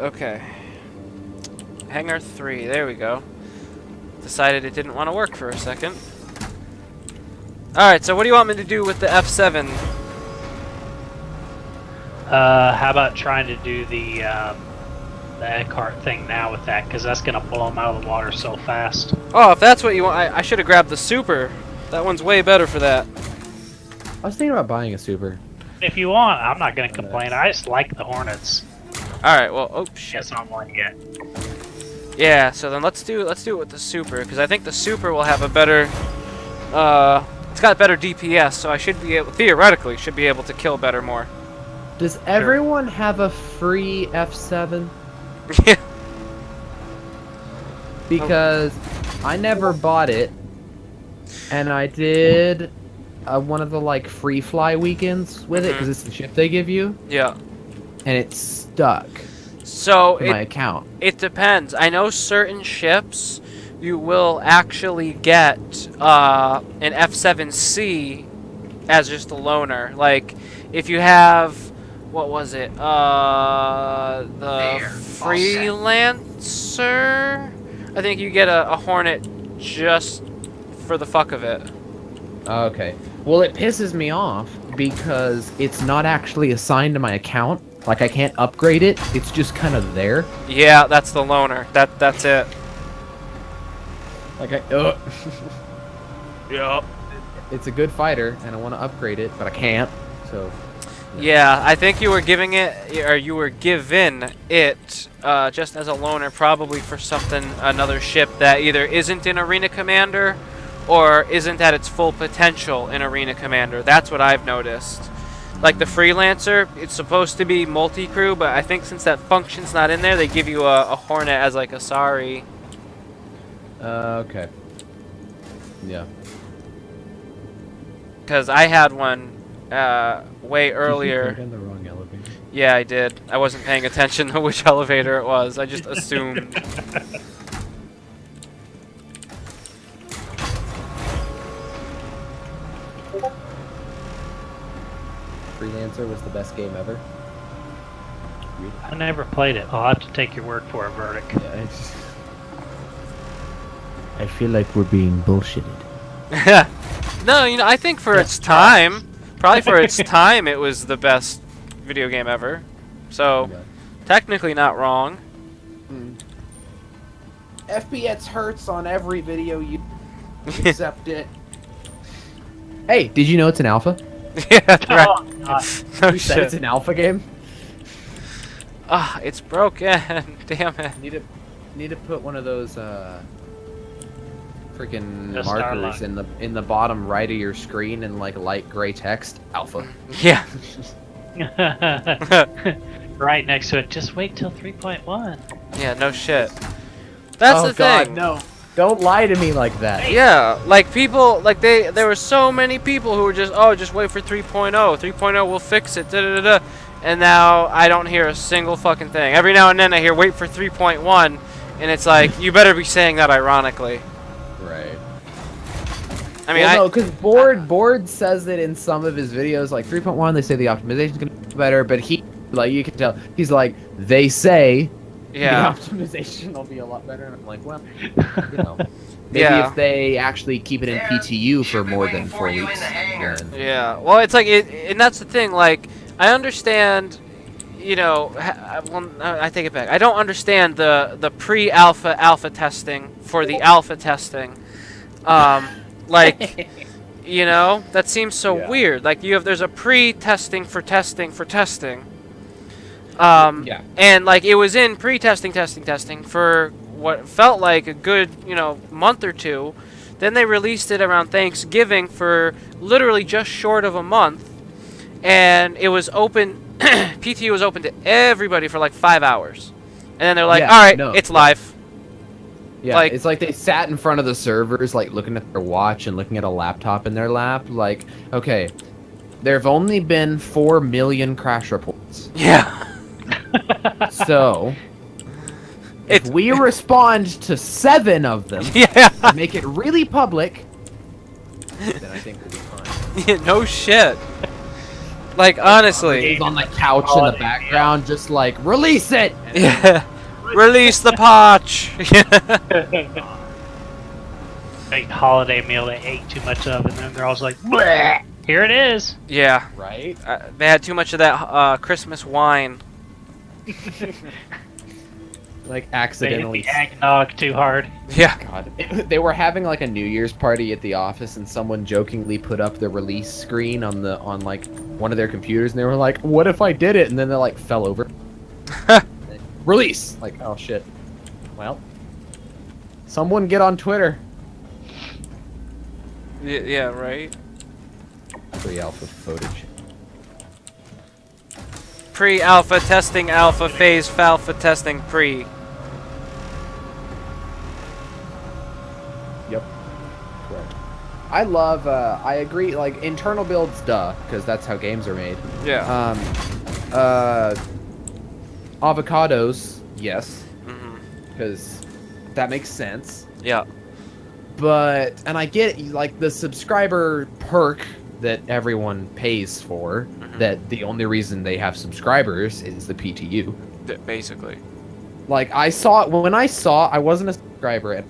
A: Okay. Hangar 3, there we go. Decided it didn't want to work for a second. Alright, so what do you want me to do with the F7?
B: How about trying to do the Eckhart thing now with that? Because that's going to blow them out of the water so fast.
A: Oh, if that's what you want, I should have grabbed the Super. That one's way better for that.
D: I was thinking about buying a super.
B: If you want, I'm not going to complain. I just like the Hornets.
A: Alright, well, oh shit.
B: Guess I'm one yet.
A: Yeah, so then let's do it with the Super, because I think the Super will have a better, it's got better DPS, so I should be able, theoretically, should be able to kill better more.
D: Does everyone have a free F7?
A: Yeah.
D: Because I never bought it, and I did one of the like free fly weekends with it because it's the ship they give you,
A: Yeah.
D: and it's stuck
A: So
D: in my account.
A: it depends. I know certain ships you will actually get an F7C as just a loaner. Like if you have, what was it? The
E: There,
A: Freelancer. I think you get a Hornet just for the fuck of it.
D: Okay. Well, it pisses me off because it's not actually assigned to my account. Like I can't upgrade it. It's just kind of there.
A: Yeah, that's the loaner. That's it.
D: Like
A: Yep.
D: it's a good fighter, and I want to upgrade it, but I can't. So.
A: Yeah, I think you were giving it, or you were given it just as a loaner, probably for something, another ship that either isn't in Arena Commander or isn't at its full potential in Arena Commander. That's what I've noticed. Like the Freelancer, it's supposed to be multi-crew, but I think since that function's not in there, they give you a Hornet as like a Sari.
D: Okay. Yeah.
A: Because I had one way earlier.
D: Did you go down the wrong elevator?
A: Yeah, I did. I wasn't paying attention to which elevator it was. I just assumed.
D: Freelancer was the best game ever.
B: I never played it. I'll have to take your word for a verdict.
D: Yeah, it's
C: I feel like we're being bullshitted.
A: No, you know, I think for its time, probably for its time, it was the best video game ever. So, technically not wrong.
D: FPS hurts on every video you accept it. Hey, did you know it's an alpha?
A: Yeah, right.
B: Oh, God.
A: No
D: You said it's
A: shit.
D: an alpha game?
A: Ah, it's broken. Damn it.
D: Need to put one of those freaking
B: The
D: markers
B: Starlight.
D: in the bottom right of your screen in like light gray text. Alpha.
A: Yeah.
B: Right next to it. Just wait till 3.1.
A: Yeah, no shit. That's
D: Oh
A: the
D: God,
A: thing.
D: no! Don't lie to me like that.
A: Yeah, like people, like there were so many people who were just, oh, just wait for 3.0. 3.0 will fix it. Da da da da. And now I don't hear a single fucking thing. Every now and then I hear wait for 3.1, and it's like you better be saying that ironically.
D: Right.
A: I mean,
D: Well, no, because Board says it in some of his videos, like 3.1. They say the optimization's gonna be better, but he, like, you can tell he's like, they say
A: yeah,
D: the optimization will be a lot better, and I'm like, well, you know, maybe
A: Yeah.
D: if they actually keep it in PTU for
E: Should be
D: more
E: waiting
D: than
E: for
D: 4
E: you in
D: weeks,
E: the hangar.
D: then
A: yeah. Well, it's like and that's the thing. Like, I understand. You know, well, I take it back. I don't understand the pre-alpha testing for the alpha testing. Like, you know, that seems so
D: Yeah.
A: weird. Like there's a pre-testing for testing for testing.
D: Yeah.
A: And like it was in pre-testing testing for what felt like a good, you know, month or two. Then they released it around Thanksgiving for literally just short of a month, and it was open. PTU was open to everybody for like 5 hours, and then they're like,
D: Yeah,
A: "All right,
D: no,
A: it's
D: yeah.
A: live."
D: Yeah,
A: Like-
D: it's like they sat in front of the servers, like looking at their watch and looking at a laptop in their lap. Like, okay, there have only been 4 million crash reports.
A: Yeah.
D: So, if
A: It's-
D: we respond to 7 of them,
A: Yeah.
D: and make it really public, then I think we'll be fine.
A: Yeah, no shit. Like, honestly.
D: He's on the couch in the background, just like, release it!
A: Yeah. Release the potch.
B: Big holiday meal they ate too much of, and then they're all like, bleh, here it is.
A: Yeah.
D: Right?
A: They had too much of that Christmas wine.
D: Like,
B: They hit
D: accidentally.
B: the eggnog too hard.
A: Yeah.
D: God. They were having like a New Year's party at the office, and someone jokingly put up the release screen on like one of their computers, and they were like, "What if I did it?" And then they like fell over. Release! Like, oh shit. Well, someone get on Twitter.
A: Yeah, right.
D: Pre-alpha footage.
A: Pre-alpha testing, alpha phase, falpha testing, pre.
D: Yep. Correct. I love. I agree. Like internal builds, duh, because that's how games are made.
A: Yeah.
D: Avocados, yes,
A: Mhm.
D: because that makes sense.
A: Yeah.
D: But and I get it, like the subscriber perk that everyone pays for. That the only reason they have subscribers is the PTU.
A: Basically.
D: Like I wasn't a subscriber,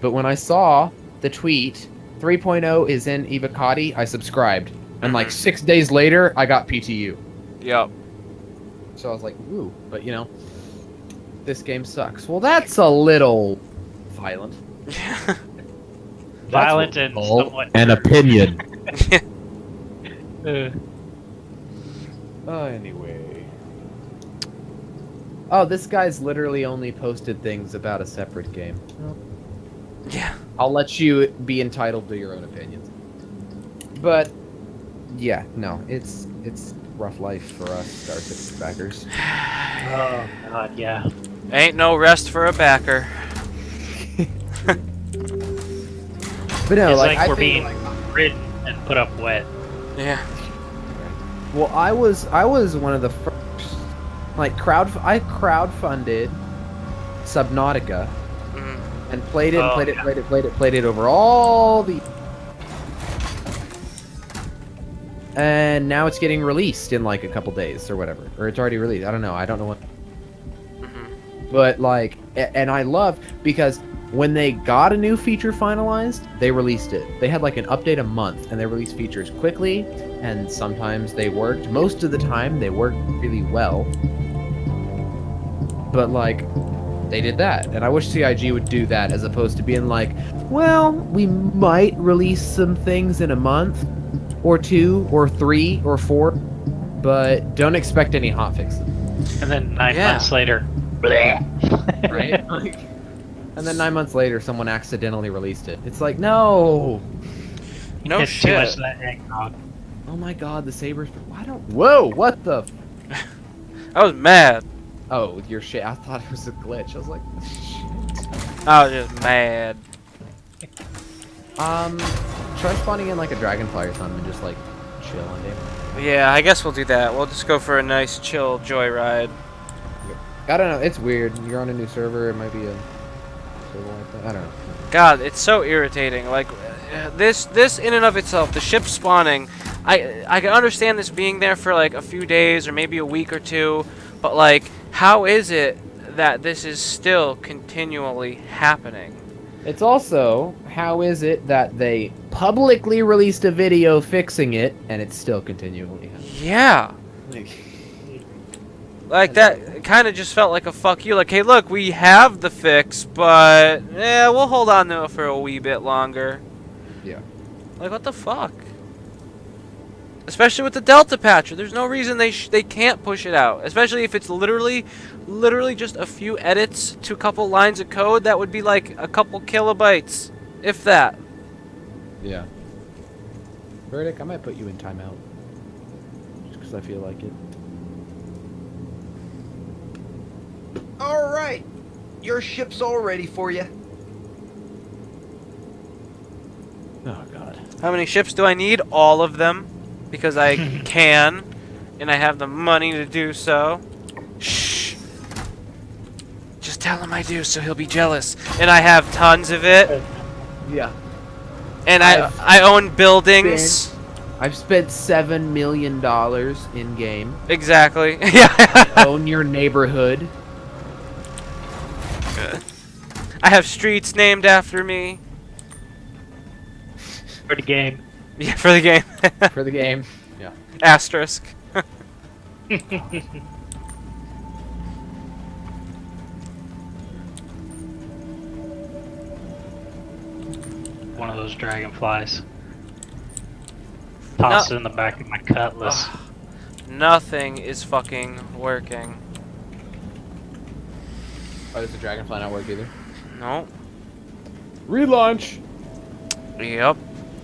D: but when I saw the tweet 3.0 is in Evocati, I subscribed, and like 6 days later, I got PTU.
A: Yep.
D: So I was like, ooh, but you know, this game sucks. Well, that's a little violent.
B: Violent and somewhat.
D: an opinion.
B: Uh,
D: Anyway. Oh, this guy's literally only posted things about a separate game.
A: Yeah.
D: I'll let you be entitled to your own opinions. But yeah, no, it's rough life for us Star Citizen backers.
B: oh god, yeah.
A: Ain't no rest for a backer.
D: But no,
B: It's
D: like,
B: like
D: I
B: we're
D: think,
B: being ridden and put up wet.
A: Yeah.
D: well, I was one of the first, like I crowdfunded Subnautica
A: Mhm.
D: and played it,
B: Oh,
D: played it,
B: yeah.
D: played it over all the. And now it's getting released in like a couple days or whatever, or it's already released. I don't know. I don't know what. But like, and I love because when they got a new feature finalized, they released it. They had like an update a month, and they released features quickly, and sometimes they worked. Most of the time, they worked really well. But like, they did that, and I wish CIG would do that as opposed to being like, well, we might release some things in a month, or 2, or 3, or 4, but don't expect any hotfixes.
B: And then 9
A: Yeah.
B: months later, bleh.
D: Right? And then 9 months later, someone accidentally released it. It's like, no!
A: No
B: It's too much
A: shit.
B: of that eggnog.
D: Oh my god, the sabers. Why don't. Whoa! What the?
A: I was mad.
D: Oh, your shit. I thought it was a glitch. I was like, shit.
A: I was just mad.
D: Try spawning in like a dragonfly or something and just like chill on day.
A: Yeah, I guess we'll do that. We'll just go for a nice chill joyride.
D: I don't know. It's weird. You're on a new server. It might be a server like that. I don't know.
A: God, it's so irritating. Like this in and of itself, the ship spawning. I can understand this being there for like a few days or maybe a week or two, but like, how is it that this is still continually happening?
D: It's also, how is it that they publicly released a video fixing it and it's still continually happening?
A: Yeah. Like that kind of just felt like a fuck you. Like, hey, look, we have the fix, but we'll hold on to it for a wee bit longer.
D: Yeah.
A: Like, what the fuck? Especially with the Delta patcher, there's no reason they can't push it out. Especially if it's literally just a few edits to a couple lines of code. That would be like a couple kilobytes, if that.
D: Yeah. Verdict, I might put you in timeout. Just because I feel like it. Alright!
F: Your ship's all ready for you.
C: Oh god.
A: How many ships do I need? All of them. Because I can. And I have the money to do so. Shh. Just tell him I do so he'll be jealous. And I have tons of it.
D: Yeah.
A: And I own buildings.
D: I've spent $7 million in game.
A: Exactly. Yeah.
D: Own your neighborhood.
A: I have streets named after me.
B: For the game.
A: Yeah, for the game.
D: For the game. Yeah.
A: Asterisk.
B: One of those dragonflies. Toss it in the back of my cutlass.
A: Nothing is fucking working.
D: Oh, does the dragonfly not work either?
A: No.
D: Relaunch.
A: Yep.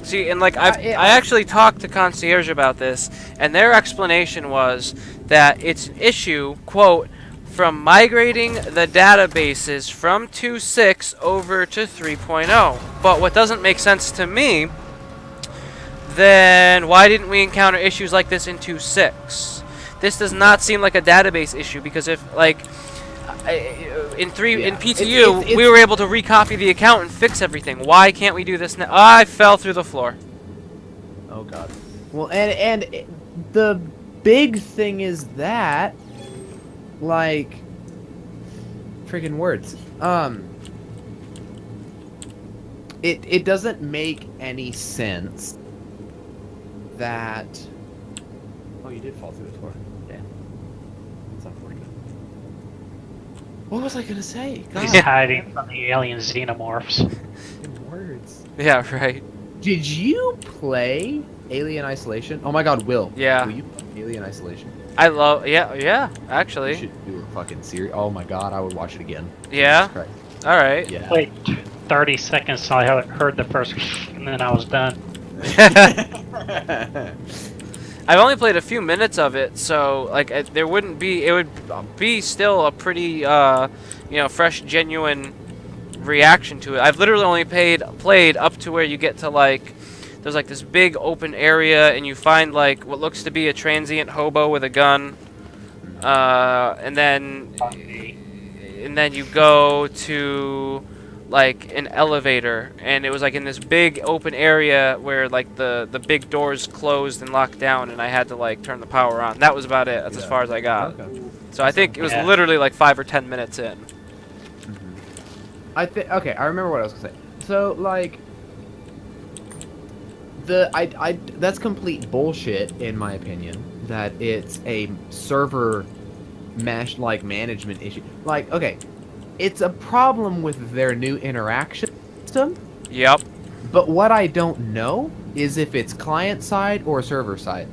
A: See, and like I actually talked to concierge about this, and their explanation was that it's an issue, quote, from migrating the databases from 2.6 over to 3.0. But what doesn't make sense to me, then why didn't we encounter issues like this in 2.6? This does not seem like a database issue, because if like in PTU we were able to recopy the account and fix everything. Why can't we do this now? I fell through the floor.
D: Oh god. Well, and the big thing is that, like, freaking words. It doesn't make any sense that. Oh, you did fall through the floor. Damn. That's unfortunate. What was I gonna say? God.
B: He's hiding from the alien xenomorphs.
D: Freaking words.
A: Yeah, right.
D: Did you play Alien Isolation? Oh my god, Will.
A: Yeah.
D: Will you play Alien Isolation?
A: I love. Yeah,
D: You
A: actually.
D: should do a fucking series. Oh my god, I would watch it again.
A: Yeah.
D: Jesus Christ.
A: All right.
D: Yeah.
B: Wait 30 seconds till I heard the first and then I was done.
A: I've only played a few minutes of it, so like there wouldn't be. It would be still a pretty, fresh, genuine reaction to it. I've literally only played up to where you get to like. There's like this big open area, and you find like what looks to be a transient hobo with a gun, and then you go to like an elevator, and it was like in this big open area where like the big doors closed and locked down, and I had to like turn the power on. That was about it. That's as far as I got.
D: Okay.
A: So I think it was literally like 5 or 10 minutes in.
D: Okay, I remember what I was gonna say. So like that's complete bullshit in my opinion, that it's a server mesh like management issue. Like, okay, it's a problem with their new interaction system.
A: Yep.
D: But what I don't know is if it's client side or server side.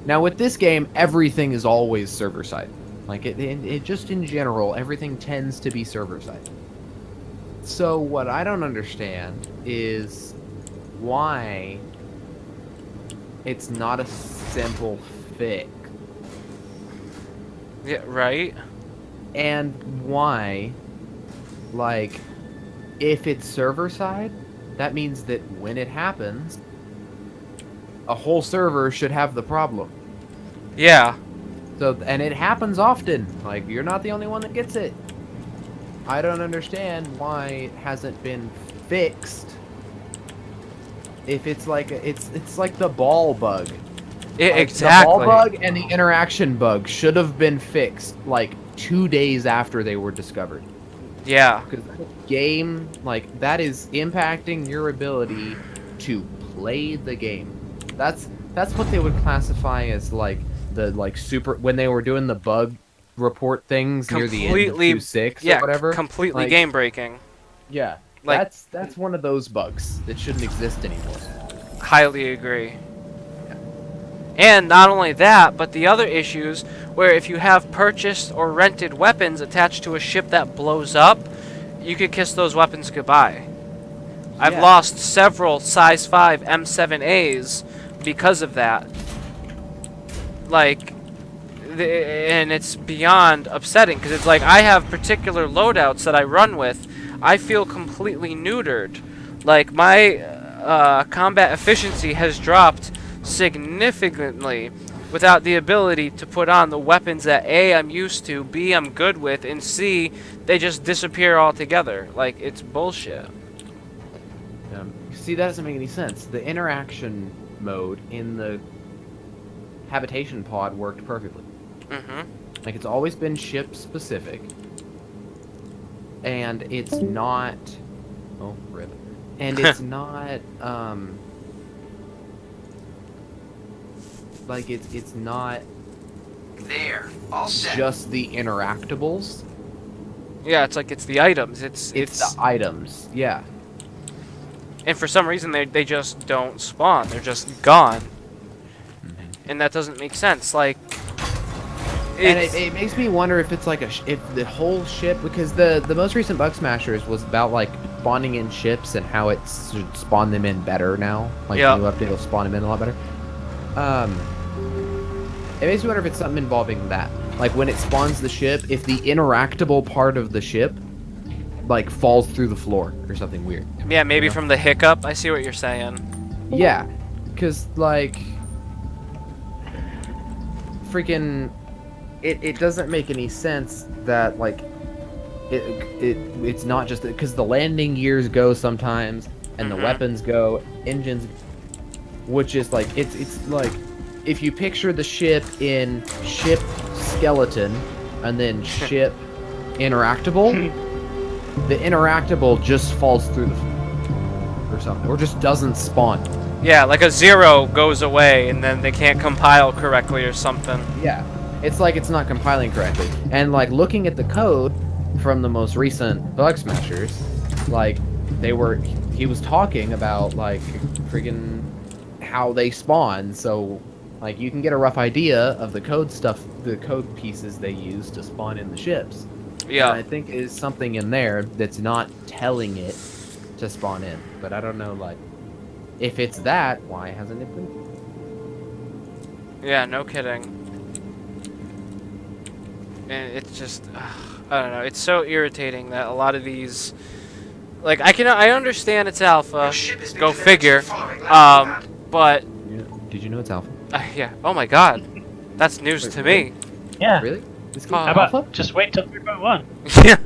D: Now with this game, everything is always server side. Like it just in general, everything tends to be server side. So what I don't understand is why it's not a simple fix.
A: Yeah. Right.
D: And why, like, if it's server side, that means that when it happens, a whole server should have the problem.
A: Yeah.
D: So, and it happens often. Like, you're not the only one that gets it. I don't understand why it hasn't been fixed. If it's like it's like the ball bug.
A: Exactly.
D: The ball bug and the interaction bug should have been fixed like 2 days after they were discovered.
A: Yeah.
D: Because that game, like, that is impacting your ability to play the game. That's what they would classify as like the super when they were doing the bug report things near the end of 2.6 or whatever.
A: Completely
D: like,
A: game breaking.
D: Yeah.
A: Like,
D: that's one of those bugs that shouldn't exist anymore.
A: Highly agree. And not only that, but the other issues where if you have purchased or rented weapons attached to a ship that blows up, you could kiss those weapons goodbye. I've
D: Yeah.
A: lost several size 5 M7As because of that. Like, and it's beyond upsetting because it's like I have particular loadouts that I run with. I feel completely neutered. Like my combat efficiency has dropped significantly without the ability to put on the weapons that A, I'm used to, B, I'm good with, and C, they just disappear altogether. Like, it's bullshit.
D: See, that doesn't make any sense. The interaction mode in the habitation pod worked perfectly. Like, it's always been ship specific, and it's not. Oh, rip. And it's not. Like it's not
E: There, all set.
D: just the interactables.
A: Yeah, it's like it's the items.
D: It's the items. Yeah.
A: And for some reason they just don't spawn. They're just gone. And that doesn't make sense. Like,
D: And it makes me wonder if it's like if the whole ship, because the most recent Bug Smashers was about like spawning in ships and how it should spawn them in better now. Like
A: Yeah.
D: the new update will spawn them in a lot better. It makes me wonder if it's something involving that. Like when it spawns the ship, if the interactable part of the ship like falls through the floor or something weird.
A: yeah, maybe from the hiccup. I see what you're saying.
D: Yeah, because like freaking it doesn't make any sense that like it's not just because the landing gears go sometimes and the weapons go, engines, which is like it's like if you picture the ship in ship skeleton and then ship interactable, the interactable just falls through the floor or something, or just doesn't spawn.
A: Yeah, like a 0 goes away and then they can't compile correctly or something.
D: Yeah, it's like it's not compiling correctly. And like looking at the code from the most recent Bug Smashers, like he was talking about like friggin' how they spawn, so like you can get a rough idea of the code stuff, the code pieces they use to spawn in the ships.
A: Yeah.
D: And I think is something in there that's not telling it to spawn in, but I don't know, like, if it's that, why hasn't it been?
A: Yeah, no kidding. And it's just, I don't know. It's so irritating that a lot of these, like, I understand it's alpha.
E: Your ship has been
A: Go
E: delivered
A: figure.
E: to following lab.
A: But
D: Did you know it's alpha?
A: yeah. Oh my God, that's news
D: Wait,
A: to
D: really?
A: me.
B: Yeah.
D: Really? This
A: Oh.
D: game's
B: How about
D: alpha?
B: just wait till 3.1?
A: Yeah.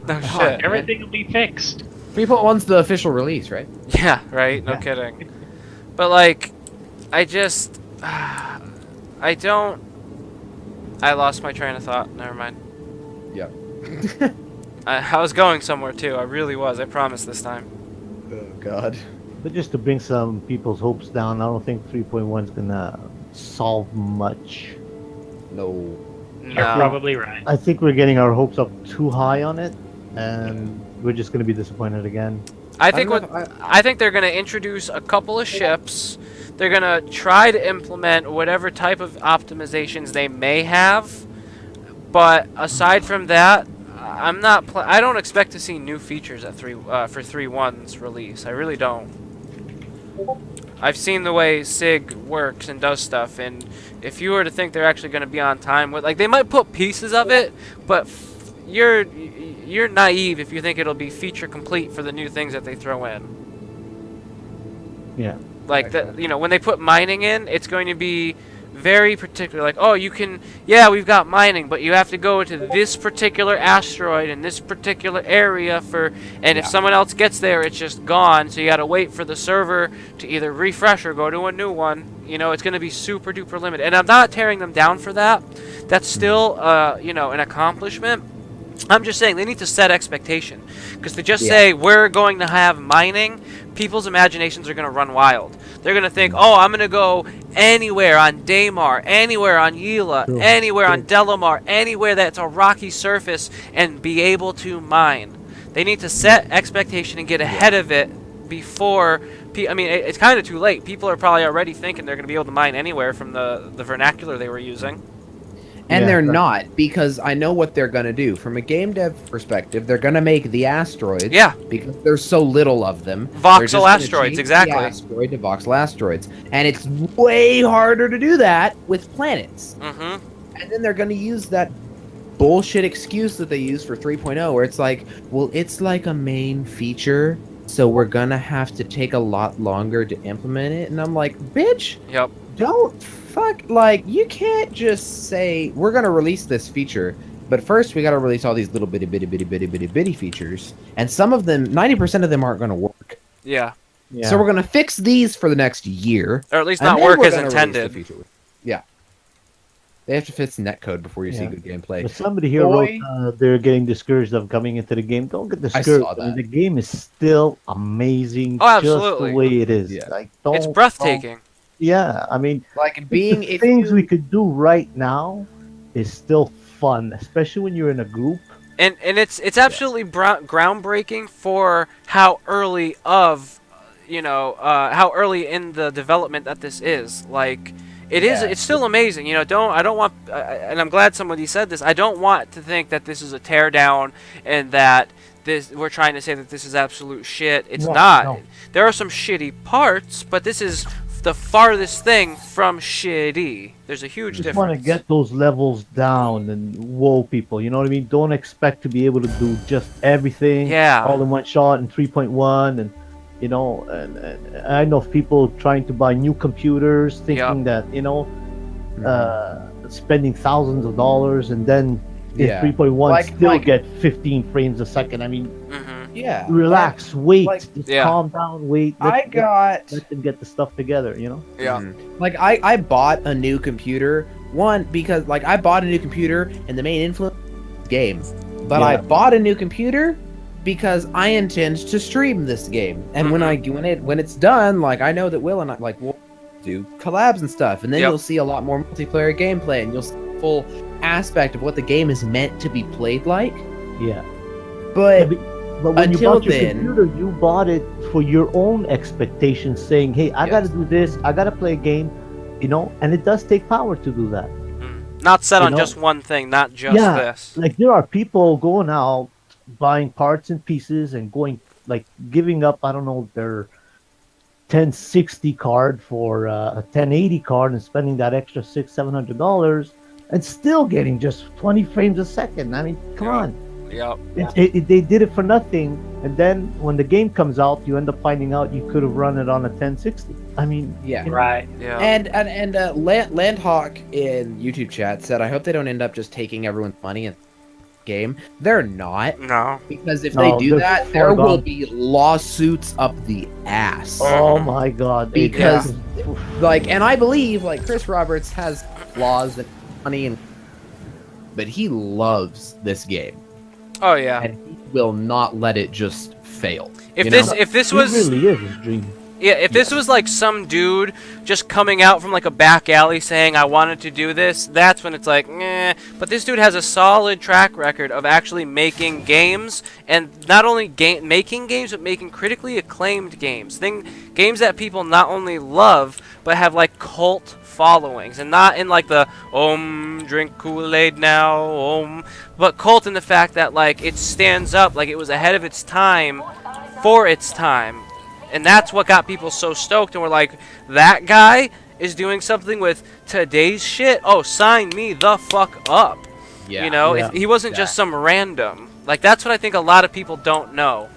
A: No
D: God,
A: shit.
B: Everything will be fixed.
D: 3.1's the official release, right?
A: Yeah. Right. No
C: Yeah.
A: kidding. But like, I just, I don't. I lost my train of thought. Never mind.
D: Yep.
A: I was going somewhere too. I really was. I promise this time.
D: Oh God.
C: But just to bring some people's hopes down, I don't think 3.1 is gonna solve much.
D: No.
B: You're
A: No.
B: probably right.
C: I think we're getting our hopes up too high on it, and we're just gonna be disappointed again.
A: I think
D: don't know
A: what
D: if
A: I think they're gonna introduce a couple of ships. They're gonna try to implement whatever type of optimizations they may have, but aside from that, I'm not. I don't expect to see new features at for 3.1's release. I really don't. I've seen the way SIG works and does stuff, and if you were to think they're actually going to be on time with, like, they might put pieces of it, but you're naive if you think it'll be feature complete for the new things that they throw in.
C: Yeah.
A: Like when they put mining in, it's going to be very particular. Like, oh, you can, yeah, we've got mining, but you have to go to this particular asteroid in this particular area and if someone else gets there, it's just gone. So you got to wait for the server to either refresh or go to a new one. You know, it's going to be super duper limited. And I'm not tearing them down for that. That's still, an accomplishment. I'm just saying they need to set expectation, because to just say we're going to have mining, people's imaginations are going to run wild. They're going to think, oh, I'm going to go anywhere on Daymar, anywhere on Yila,
C: True.
A: anywhere on Delamar, anywhere that's a rocky surface, and be able to mine. They need to set expectation and get ahead of it before. I mean, it's kind of too late. People are probably already thinking they're going to be able to mine anywhere from the vernacular they were using.
D: And
C: Yeah,
D: they're
C: right.
D: not, because I know what they're gonna do. From a game dev perspective, they're gonna make the asteroids.
A: Yeah.
D: Because there's so little of them.
A: Voxel
D: they're just gonna
A: asteroids,
D: change
A: exactly.
D: The asteroid to voxel asteroids, and it's way harder to do that with planets.
A: Mm-hmm.
D: And then they're going to use that bullshit excuse that they use for 3.0 where it's like, well, it's like a main feature, so we're going to have to take a lot longer to implement it. And I'm like, bitch,
A: Yep.
D: don't fuck, like, you can't just say, we're going to release this feature, but first we got to release all these little bitty features. And some of them, 90% of them aren't going to work.
A: Yeah.
C: Yeah.
D: So we're going to fix these for the next year.
A: Or at least
D: and
A: not
D: then
A: work
D: we're
A: as
D: gonna release the
A: intended.
D: feature. Yeah. They have to fix netcode before you see
C: Yeah.
D: good gameplay.
C: But somebody here
D: Boy.
C: wrote they're getting discouraged of coming into the game. Don't get discouraged.
D: saw
C: I mean,
D: that.
C: the game is still amazing,
A: Oh,
C: just
A: absolutely.
C: the way it is.
D: Yeah.
C: Like,
A: It's
C: don't.
A: breathtaking.
C: Yeah, I mean,
D: Like being
C: the
D: if
C: things
D: you-
C: we could do right now is still fun, especially when you're in a group.
A: And it's absolutely groundbreaking for how early of, how early in the development that this is. Like, it's still amazing. I don't want, and I'm glad somebody said this. I don't want to think that this is a teardown and that we're trying to say that this is absolute shit. It's
C: No,
A: not.
C: no.
A: There are some shitty parts, but this is the farthest thing from shitty. There's a huge
C: Just
A: difference.
C: want to get those levels down and whoa people. You know what I mean? Don't expect to be able to do just everything
A: Yeah.
C: all in one shot in 3.1 and and I know of people trying to buy new computers thinking that spending thousands of dollars and then in
D: Yeah.
C: 3.1
D: Like-
C: still
D: like-
C: get 15 frames a second. I mean,
A: Mhm.
D: yeah,
C: relax, wait,
D: like-
C: just
A: Yeah.
C: calm down, wait.
D: I got
C: let them get the stuff together.
A: Yeah.
D: like I bought a new computer because like I bought a new computer and the main influence game, but I
C: Yeah.
D: bought a new computer because I intend to stream this game, and when it's done, like I know that Will and I like we'll do collabs and stuff, and then
A: Yep.
D: you'll see a lot more multiplayer gameplay, and you'll see the full aspect of what the game is meant to be played like.
C: Yeah.
D: But
C: But when you
D: Until
C: bought your
D: then-
C: computer, you bought it for your own expectations, saying, "Hey, I got to
D: Yes.
C: do this. I got to play a game," and it does take power to do that.
A: Not set
C: You
A: on
C: know?
A: just one thing, not just
C: Yeah.
A: this.
C: Like there are people going out buying parts and pieces and giving up, I don't know, their 1060 card for a 1080 card and spending that extra $600-700 and still getting just 20 frames a second. I mean, come
A: Yeah.
C: on.
A: Yep.
C: They did it for nothing, and then when the game comes out, you end up finding out you could have run it on a 1060. I mean,
D: yeah.
B: Right.
A: Yeah.
D: And Landhawk in YouTube chat said, "I hope they don't end up just taking everyone's money in the game." They're not,
A: No.
D: because if
C: No,
D: they do
C: they're
D: that,
C: far
D: there will
C: gone.
D: be lawsuits up the ass.
C: Oh my God!
D: Because, like, and I believe like Chris Roberts has flaws and money, but he loves this game,
A: Oh yeah.
D: and he will not let it just fail.
A: If
D: you
A: this
D: know?
A: if this
C: it
A: was
C: really is his dream.
A: Yeah, if this was like some dude just coming out from like a back alley saying I wanted to do this, that's when it's like, eh. But this dude has a solid track record of actually making games, and not only making games, but making critically acclaimed games. Games that people not only love, but have like cult followings, and not in like the drink Kool-Aid now, but cult in the fact that like it stands up, like it was ahead of its time, for its time. And that's what got people so stoked, and we're like, that guy is doing something with today's shit. Oh, sign me the fuck up.
D: Yeah.
C: Yeah.
A: He wasn't just some random. Like, that's what I think a lot of people don't know.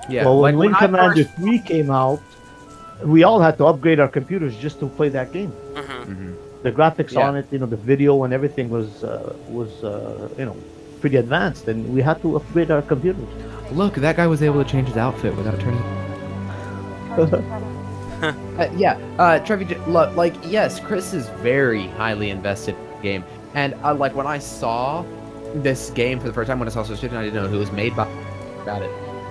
D: Yeah.
C: Well, when
D: like,
C: Wing
D: I
C: Commander
D: first-
C: 3 came out, we all had to upgrade our computers just to play that game.
A: Hmm.
C: The graphics
D: Yeah.
C: on it, the video and everything was pretty advanced, and we had to upgrade our computers.
D: Look, that guy was able to change his outfit without turning. Trevi, like, yes, Chris is very highly invested in the game, and like when I saw this game for the first time, when I saw Source 15, I didn't know who it was made by about it,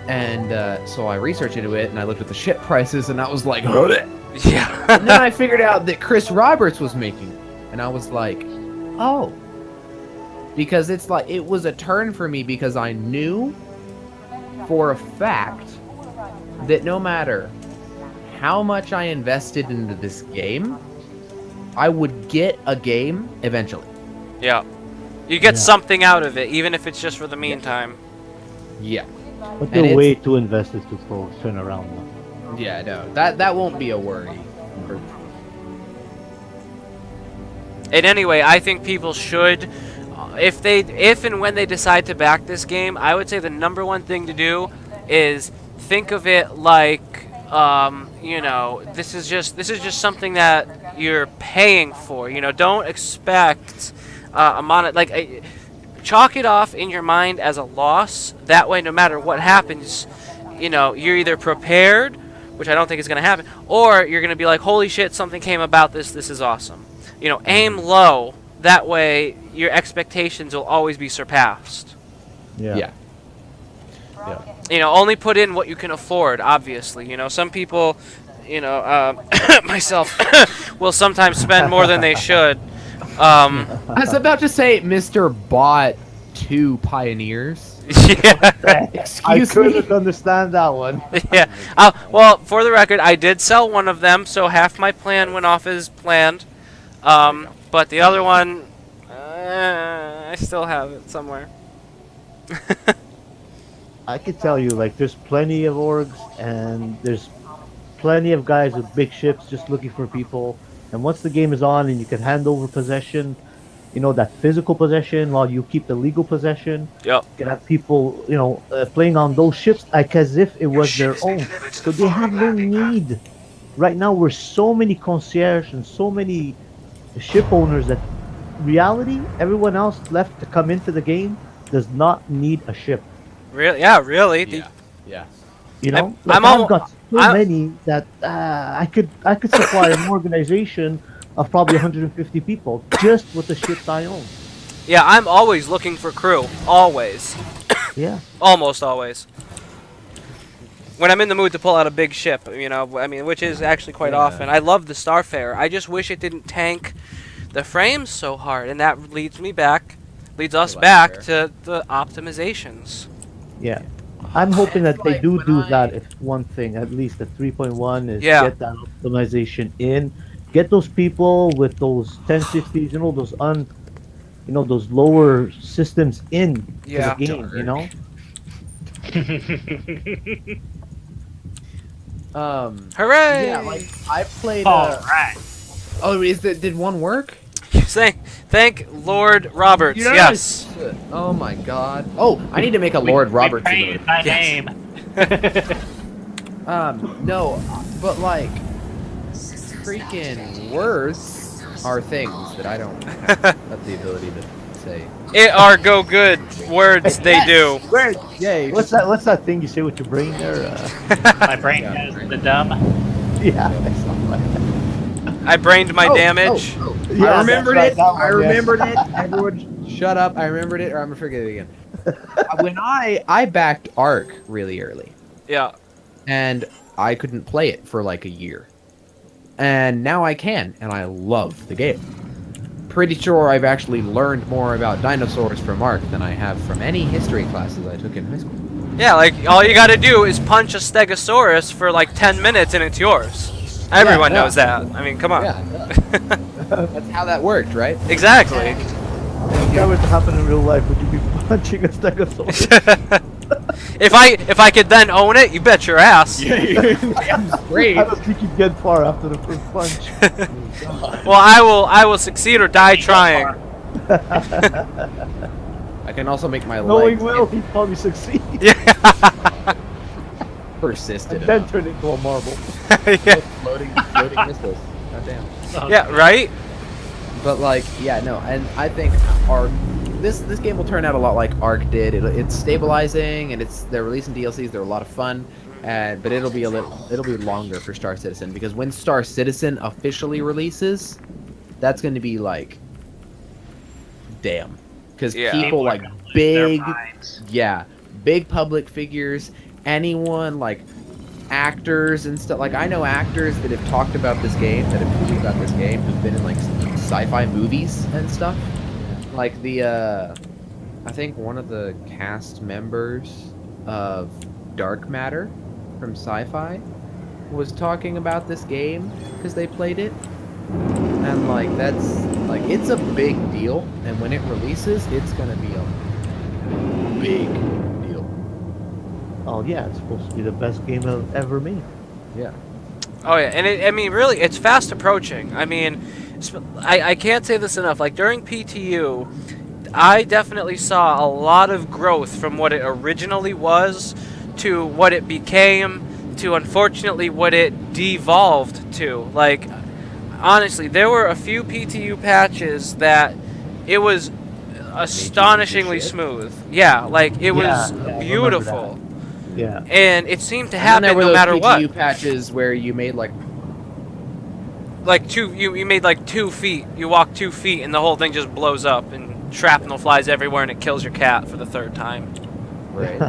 D: and so I researched into it, and I looked at the ship prices, and I was like,
A: Yeah.
D: and then I figured out that Chris Roberts was making it, and I was like, oh, because it's like it was a turn for me, because I knew for a fact that no matter how much I invested into this game, I would get a game eventually.
A: Yeah. You get
C: Yeah.
A: something out of it, even if it's just for the meantime.
D: Yeah.
C: But
D: And
C: they're
D: it's-
C: way too invested to turn around now.
D: Yeah, no. That won't be a worry.
A: And anyway, I think people should, if and when they decide to back this game, I would say the number one thing to do is think of it like, you know, this is just something that you're paying for. You know, don't expect chalk it off in your mind as a loss. That way, no matter what happens, you know, you're either prepared, which I don't think is going to happen, or you're going to be like, holy shit, something came about this. This is awesome. You know, aim low. That way, your expectations will always be surpassed.
C: Yeah.
A: You know, only put in what you can afford, obviously. You know, some people, you know, myself, will sometimes spend more than they should.
D: I was about to say, Mr. Bought 2 Pioneers.
A: Yeah.
C: I
D: Excuse me.
C: couldn't understand that one.
A: Yeah. Well, for the record, I did sell one of them, so half my plan went off as planned. But the other one, I still have it somewhere.
C: I could tell you, like, there's plenty of orgs, and there's plenty of guys with big ships just looking for people. And once the game is on and you can hand over possession, you know, that physical possession while you keep the legal possession,
A: Yep.
C: you can have people, you know, playing on those ships like as if it was their own. So they have no need. Right now, we're so many concierge and so many ship owners that reality, everyone else left to come into the game does not need a ship.
A: Really? Yeah, really.
D: Yeah.
C: You know,
A: I'm
C: I've got so
A: I'm-
C: many that I could supply an organization of probably 150 people just with the ships I own.
A: Yeah, I'm always looking for crew. Always.
C: Yeah.
A: Almost always. When I'm in the mood to pull out a big ship, you know, I mean, which is actually quite often. I love the Starfarer. I just wish it didn't tank the frames so hard, and that leads us back to the optimizations.
C: Yeah. I'm hoping that they
D: Like,
C: do
D: when
C: that. If one thing, at least the 3.1 is
A: Yeah.
C: get that optimization in, get those people with those 1060s, you know, those lower systems in
A: Yeah.
C: to the game, you know.
A: Hooray!
D: Yeah, like I played.
B: All right.
D: Oh, did one work?
A: Thank Lord Roberts. Yes.
D: Oh my God. Oh, I need to make a Lord Roberts.
B: We prayed my
A: Yes.
B: name.
D: No, but like, freaking words are things that I don't have the ability to say.
A: It are go good words they do.
C: Where?
D: Yay!
C: What's that thing you say with your brain there?
B: My brain goes the dumb.
C: Yeah. I saw that.
A: I brained my damage.
C: Yeah,
D: I remembered
C: that's
D: it.
C: right, that
D: I
C: one, yes.
D: remembered it. Everyone, shut up! I remembered it, or I'm gonna forget it again. When I backed Ark really early,
A: Yeah.
D: and I couldn't play it for like a year, and now I can, and I love the game. Pretty sure I've actually learned more about dinosaurs from Ark than I have from any history classes I took in high school.
A: Yeah, like all you gotta do is punch a Stegosaurus for like 10 minutes and it's yours. Everyone
D: yeah.
A: knows that. I mean, come on.
D: Yeah, that's how that worked, right?
A: Exactly.
C: If that were to happen in real life, would you be punching a stegosaurus?
A: If I could then own it, you bet your ass.
D: Great.
C: I don't think you'd get far after the first punch.
A: Well, I will succeed or die trying.
D: I can also make my
C: Knowing
D: legs
C: Will, he'd probably succeed.
A: Yeah.
D: persistent
C: And then
D: enough.
C: turn into a marble.
A: Yeah.
D: Floating missiles. Goddamn.
A: Yeah, right?
D: But like, yeah, no, and I think Ark, this game will turn out a lot like Ark did. It's stabilizing, and they're releasing DLCs. They're a lot of fun, but it'll be longer for Star Citizen, because when Star Citizen officially releases, that's going to be like, damn, because
A: Yeah.
D: people like
B: are gonna lose their
D: big,
B: minds.
D: big public figures, anyone like actors and stuff. Like, I know actors that have talked about this game, that have tweeted about this game, who've been in like sci-fi movies and stuff. Like I think one of the cast members of Dark Matter from Sci-Fi was talking about this game because they played it, and like that's like, it's a big deal, and when it releases, it's gonna be a big deal.
C: Oh yeah, it's supposed to be the best game I've ever made.
D: Yeah.
A: Oh yeah, and I mean, really, it's fast approaching. I mean, I can't say this enough. Like during PTU, I definitely saw a lot of growth from what it originally was to what it became to unfortunately what it devolved to. Like honestly, there were a few PTU patches that it was astonishingly
D: shit.
A: smooth. Yeah, like it was
C: I remember
A: beautiful.
C: Yeah.
A: And it seemed to
D: And then there
A: happen
D: were
A: no
D: those
A: matter
D: PTU
A: what.
D: patches where you made like
A: Like you made like 2 feet. You walk 2 feet and the whole thing just blows up and shrapnel flies everywhere and it kills your cat for the 3rd time.
D: right.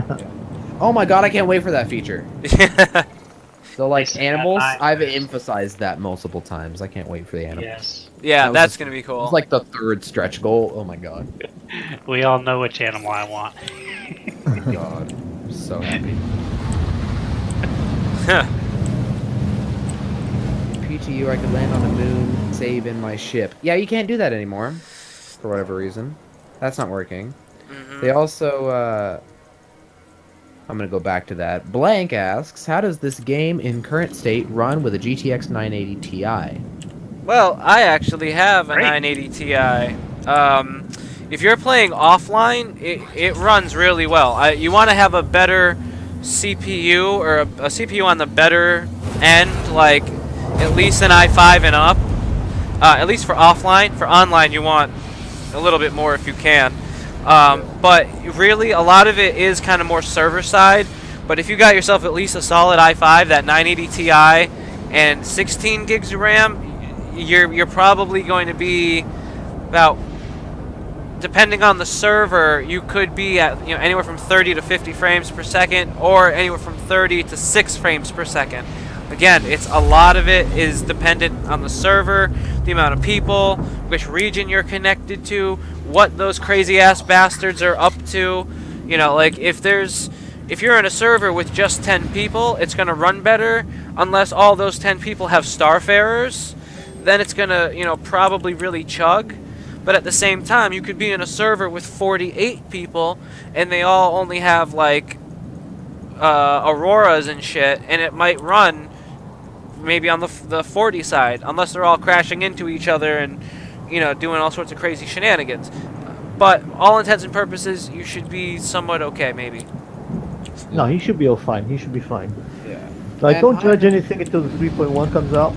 D: Oh my god, I can't wait for that feature. So like
B: Basically,
D: animals,
B: I-
D: I've emphasized that multiple times. I can't wait for the animals.
B: Yes.
A: Yeah,
D: That was
A: that's
D: just-
A: gonna be
D: It
A: cool.
D: was like the 3rd stretch goal. Oh my god.
B: We all know which animal I want.
D: God. I'm so happy. PTU, I could land on the moon, save in my ship. Yeah, you can't do that anymore. For whatever reason. That's not working.
A: Mhm.
D: They also, I'm gonna go back to that. Blank asks, how does this game in current state run with a GTX 980 Ti?
A: Well, I actually have a
B: Great.
A: 980 Ti. If you're playing offline, it runs really well. You want to have a better CPU or a CPU on the better end, like at least an i5 and up. At least for offline. For online, you want a little bit more if you can. But really, a lot of it is kind of more server side. But if you got yourself at least a solid i5, that 980 Ti, and 16 gigs of RAM, you're probably going to be about, depending on the server, you could be at anywhere from 30 to 50 frames per second, or anywhere from 30 to 6 frames per second. Again, a lot of it is dependent on the server, the amount of people, which region you're connected to, what those crazy ass bastards are up to. Like if you're in a server with just 10 people, it's gonna run better. Unless all those 10 people have starfarers, then it's gonna probably really chug. But at the same time, you could be in a server with 48 people and they all only have like auroras and shit, and it might run maybe on the 40 side, unless they're all crashing into each other and doing all sorts of crazy shenanigans. But all intents and purposes, you should be somewhat okay, maybe.
C: No, he should be all fine. He should be fine.
D: Yeah.
C: Like,
D: And
C: don't judge anything until the 3.1 comes out.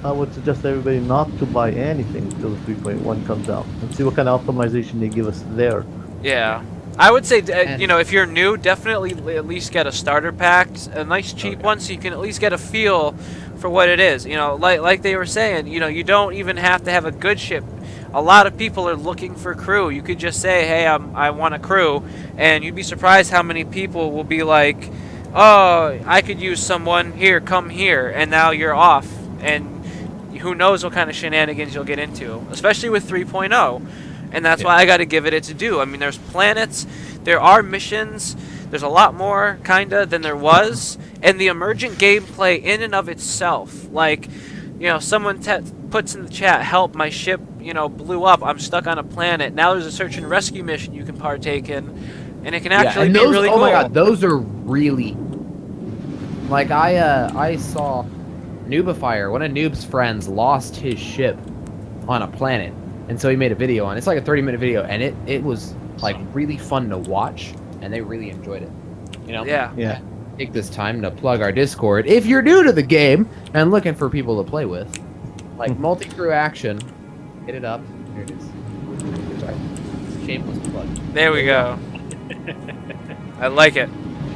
C: I would suggest everybody not to buy anything until the 3.1 comes out and see what kind of optimization they give us there.
A: Yeah. I would say,
D: And-
A: if you're new, definitely at least get a starter pack, a nice cheap one, so you can at least get a feel for what it is. Like they were saying, you don't even have to have a good ship. A lot of people are looking for crew. You could just say, hey, I want a crew, and you'd be surprised how many people will be like, oh, I could use someone, here, come here, and now you're off. And who knows what kind of shenanigans you'll get into, especially with 3.0. And that's why I got to give it its due. I mean, there's planets, there are missions, there's a lot more, kinda, than there was. And the emergent gameplay in and of itself, like, someone puts in the chat, help, my ship, blew up, I'm stuck on a planet. Now there's a search and rescue mission you can partake in, and it can actually
D: and
A: be
D: those,
A: really
D: oh
A: cool.
D: my god, those are really... Like, I saw Noobifier, one of Noob's friends, lost his ship on a planet. And so he made a video on it. It's like a 30-minute video, and it was, like, really fun to watch, and they really enjoyed it.
A: Yeah.
C: Yeah.
D: Take this time to plug our Discord. If you're new to the game and looking for people to play with, like multi-crew action, hit it up. Here it is. Sorry. Shameless plug.
A: There we go. I like it.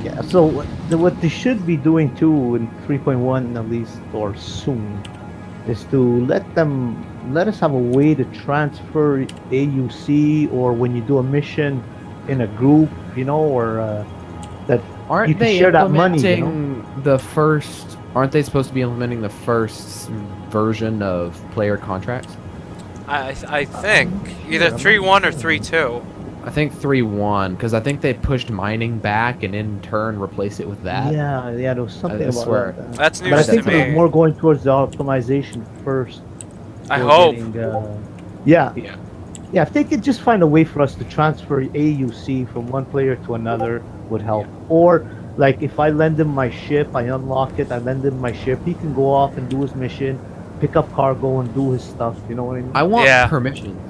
C: Yeah, so what they should be doing too in 3.1 at least, or soon, is to let us have a way to transfer AUC, or when you do a mission in a group, or that
D: Aren't
C: you can
D: they
C: share that money,
D: implementing the first? Aren't they supposed to be implementing the first version of player contracts?
A: I think either 3.1 or 3.2.
D: I think 3.1, because I think they pushed mining back and in turn replaced it with that.
C: Yeah, there was something
D: I
C: about
D: swear.
C: that.
A: That's
C: But I
A: news to
C: think it was
A: me.
C: more going towards the optimization first.
A: I
C: for
A: hope.
C: Yeah.
D: Yeah.
C: Yeah, if they could just find a way for us to transfer AUC from one player to another would help. Or, like, if I lend him my ship, I unlock it, I lend him my ship, he can go off and do his mission, pick up cargo and do his stuff. You know what I mean?
D: I want
A: Yeah.
D: permissions.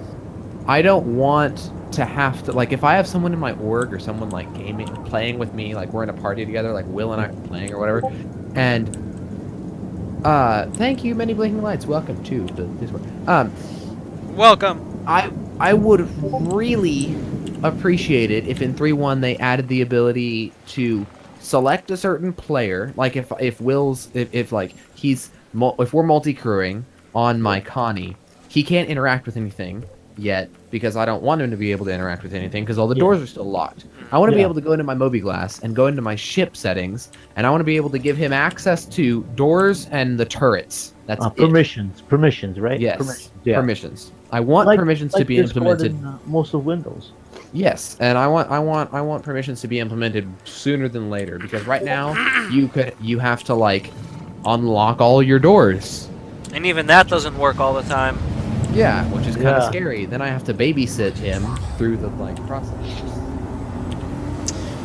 D: I don't want to have to, like, if I have someone in my org or someone like gaming, playing with me, like we're in a party together, like Will and I are playing or whatever, and thank you, many blinking lights. Welcome to the Discord.
A: Welcome.
D: I would really appreciate it if in 3.1 they added the ability to select a certain player, like if Will's if like he's if we're multi-crewing on my Connie, he can't interact with anything yet because I don't want him to be able to interact with anything because all the doors are still locked. I want to be able to go into my Moby Glass and go into my ship settings, and I want to be able to give him access to doors and the turrets. That's it.
C: Permissions, right?
D: Yes,
C: Permissions.
D: permissions. I want permissions to be
C: Discord
D: implemented.
C: in, most of Windows.
D: Yes, and I want permissions to be implemented sooner than later because right now you have to like unlock all your doors.
A: And even that doesn't work all the time.
D: Yeah, which is kind of
C: Yeah.
D: scary. Then I have to babysit him through the like process.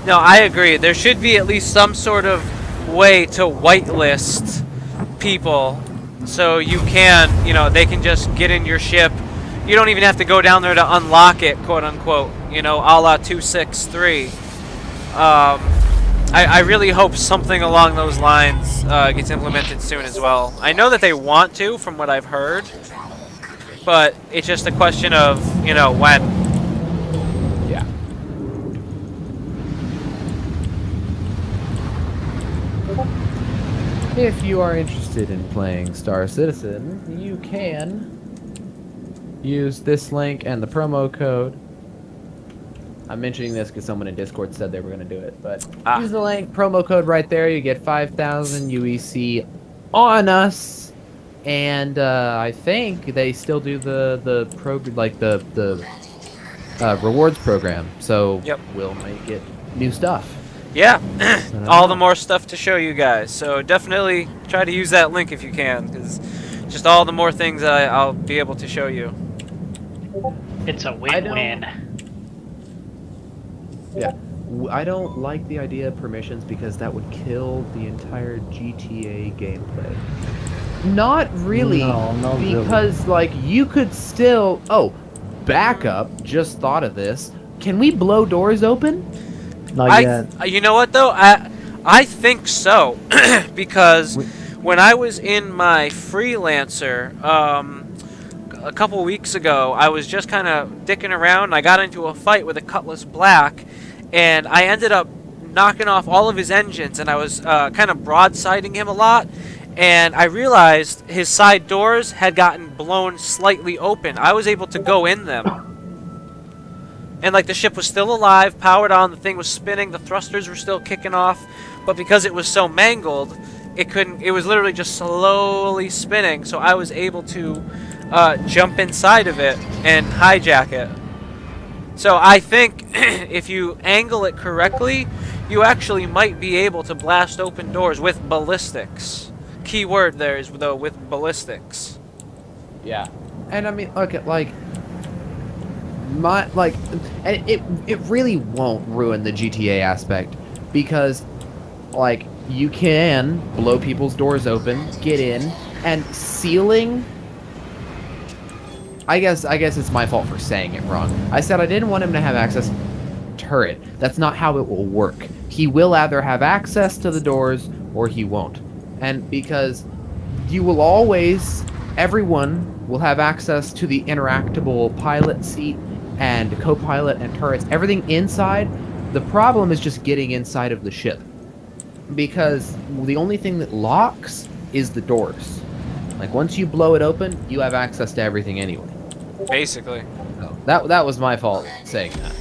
A: No, I agree. There should be at least some sort of way to whitelist people so you can, you know, they can just get in your ship. You don't even have to go down there to unlock it, quote unquote, you know, a la 263. I really hope something along those lines gets implemented soon as well. I know that they want to, from what I've heard, but it's just a question of, you know, when.
D: Yeah. If you are interested in playing Star Citizen, you can use this link and the promo code. I'm mentioning this because someone in Discord said they were going to do it, but use the link, promo code right there. You get 5,000 UEC on us, and I think they still do the rewards program. So we'll make it new stuff.
A: Yeah, all the more stuff to show you guys. So definitely try to use that link if you can, because just all the more things I'll be able to show you.
B: It's a win-win.
D: Yeah, I don't like the idea of permissions because that would kill the entire GTA gameplay. Not really,
C: No,
D: because like you could still. Oh, backup! Just thought of this. Can we blow doors open?
C: Not yet.
A: You know what though? I think so, because when I was in my freelancer a couple weeks ago, I was just kind of dicking around. And I got into a fight with a Cutlass Black, and I ended up knocking off all of his engines, and I was kind of broadsiding him a lot. And I realized his side doors had gotten blown slightly open. I was able to go in them. And like the ship was still alive, powered on, the thing was spinning, the thrusters were still kicking off, but because it was so mangled, it was literally just slowly spinning, so I was able to jump inside of it and hijack it. So I think if you angle it correctly, you actually might be able to blast open doors with ballistics. Key word there is, though, with ballistics.
D: Yeah. And I mean, okay, like, and it really won't ruin the GTA aspect because, like, you can blow people's doors open, get in, and sealing. I guess it's my fault for saying it wrong. I said I didn't want him to have access to the turret. That's not how it will work. He will either have access to the doors or he won't. And because you will always, everyone will have access to the interactable pilot seat and co-pilot and turrets, everything inside. The problem is just getting inside of the ship, because the only thing that locks is the doors. Like once you blow it open, you have access to everything anyway.
A: Basically.
D: So that was my fault saying that.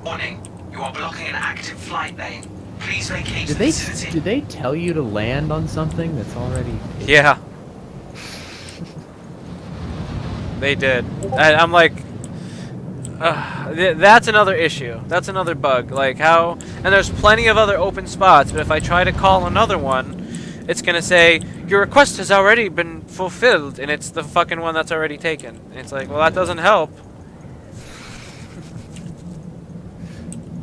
E: Warning, you are blocking an active flight lane. Please vacate the facility.
D: Did they tell you to land on something that's already?
A: Yeah. They did. I'm like, that's another issue. That's another bug. Like how, and there's plenty of other open spots, but if I try to call another one, it's gonna say your request has already been fulfilled, and it's the fucking one that's already taken. And it's like, well, that doesn't help.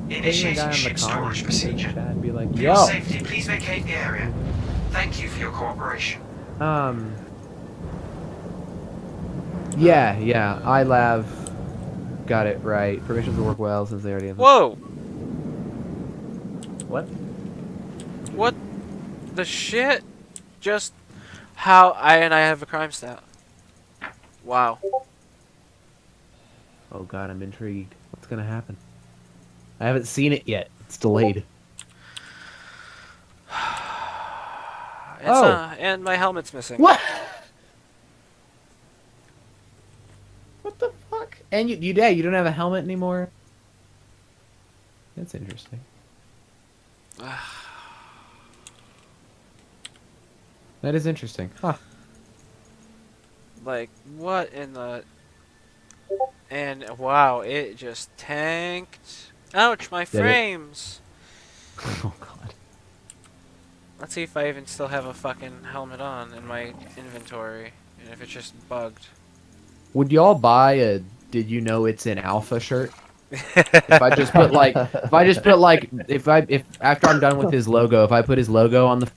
E: Initiating ship storage procedure.
D: Be like,
E: For your
D: yo.
E: safety, please vacate the area. Thank you for your cooperation.
D: Yeah, iLav got it right. Permissions will work well since they already have.
A: Whoa!
C: What?
A: What the shit? Just how I have a crime stat. Wow.
D: Oh god, I'm intrigued. What's gonna happen? I haven't seen it yet. It's delayed.
A: And my helmet's missing.
D: What? What the fuck? And you don't have a helmet anymore? That's interesting. That is interesting. Huh.
A: Like, what in the... And, wow, it just tanked. Ouch, my
D: Did it?
A: frames!
D: Oh god.
A: Let's see if I even still have a fucking helmet on in my inventory. And if it's just bugged.
D: Would y'all buy a "Did you know it's an alpha" shirt? If I just put like, if after I'm done with his logo, if I put his logo on the,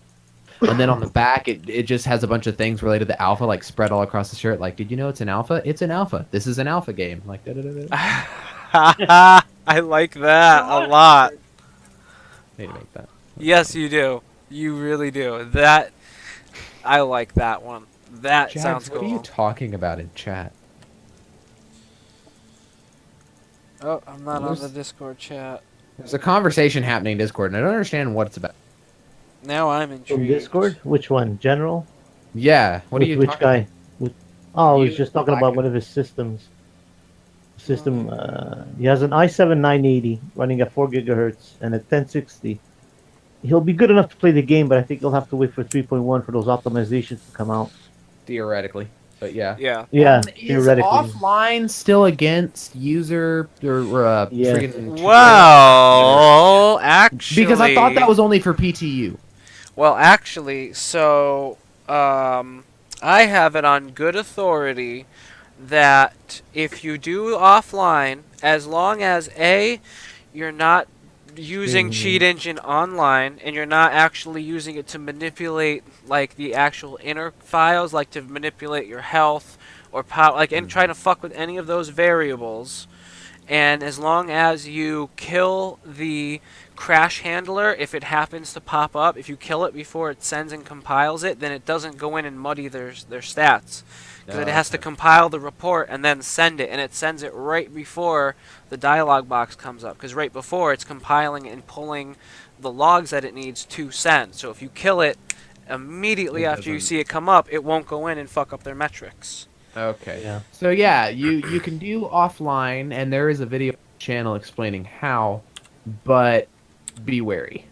D: and then on the back, it just has a bunch of things related to alpha, like spread all across the shirt. Like, did you know it's an alpha? It's an alpha. This is an alpha game. Like, da da da da.
A: I like that a lot.
D: Need to make that.
A: Yes, you do. You really do. That... I like that one. That
D: Jags,
A: sounds cool.
D: what are you talking about in chat?
A: Oh, I'm not on
D: Where's-
A: the Discord chat.
D: There's a conversation happening in Discord, and I don't understand what it's about.
A: Now I'm
C: From
A: intrigued.
C: Discord? Which one? General?
D: Yeah, what are you
C: Which
D: talking
C: guy? Oh,
D: You-
C: he's just talking about one of his systems. He has an i7 980 running at 4 gigahertz and at 1060. He'll be good enough to play the game, but I think he'll have to wait for 3.1 for those optimizations to come out.
D: Theoretically, but yeah.
A: Yeah.
C: Yeah,
D: Is
C: theoretically.
D: offline still against user or
C: Yeah.
D: friggin'
A: Well, actually...
D: Because I thought that was only for PTU.
A: Well, actually, so... I have it on good authority that if you do offline, as long as A, you're not using Cheat Engine online, and you're not actually using it to manipulate like the actual inner files, like to manipulate your health or power, like and trying to fuck with any of those variables, and as long as you kill the crash handler, if it happens to pop up, if you kill it before it sends and compiles it, then it doesn't go in and muddy their stats. Because it has to compile the report and then send it, and it sends it right before the dialog box comes up. Because right before, it's compiling and pulling the logs that it needs to send. So if you kill it immediately after you see it come up, it won't go in and fuck up their metrics.
D: Okay.
C: Yeah.
D: So yeah, you can do offline, and there is a video channel explaining how, but be wary,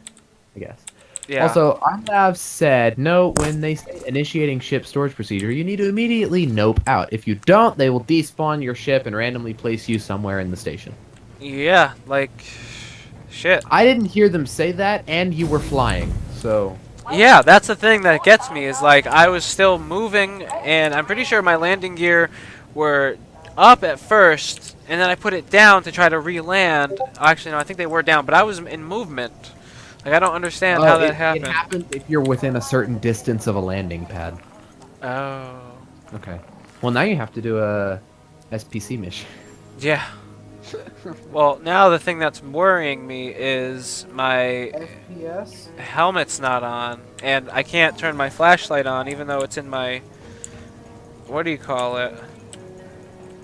D: I guess.
A: Yeah.
D: Also, iLav said, no, when they say initiating ship storage procedure, you need to immediately nope out. If you don't, they will despawn your ship and randomly place you somewhere in the station.
A: Yeah, like... Shit.
D: I didn't hear them say that, and you were flying, so...
A: Yeah, that's the thing that gets me, is like, I was still moving, and I'm pretty sure my landing gear were up at first, and then I put it down to try to re-land. Actually, no, I think they were down, but I was in movement. Like, I don't understand how that happened.
D: It happens if you're within a certain distance of a landing pad.
A: Oh.
D: Okay. Well, now you have to do a SPC mission.
A: Yeah. Well, now the thing that's worrying me is my
D: FPS?
A: helmet's not on, and I can't turn my flashlight on, even though it's in my... What do you call it?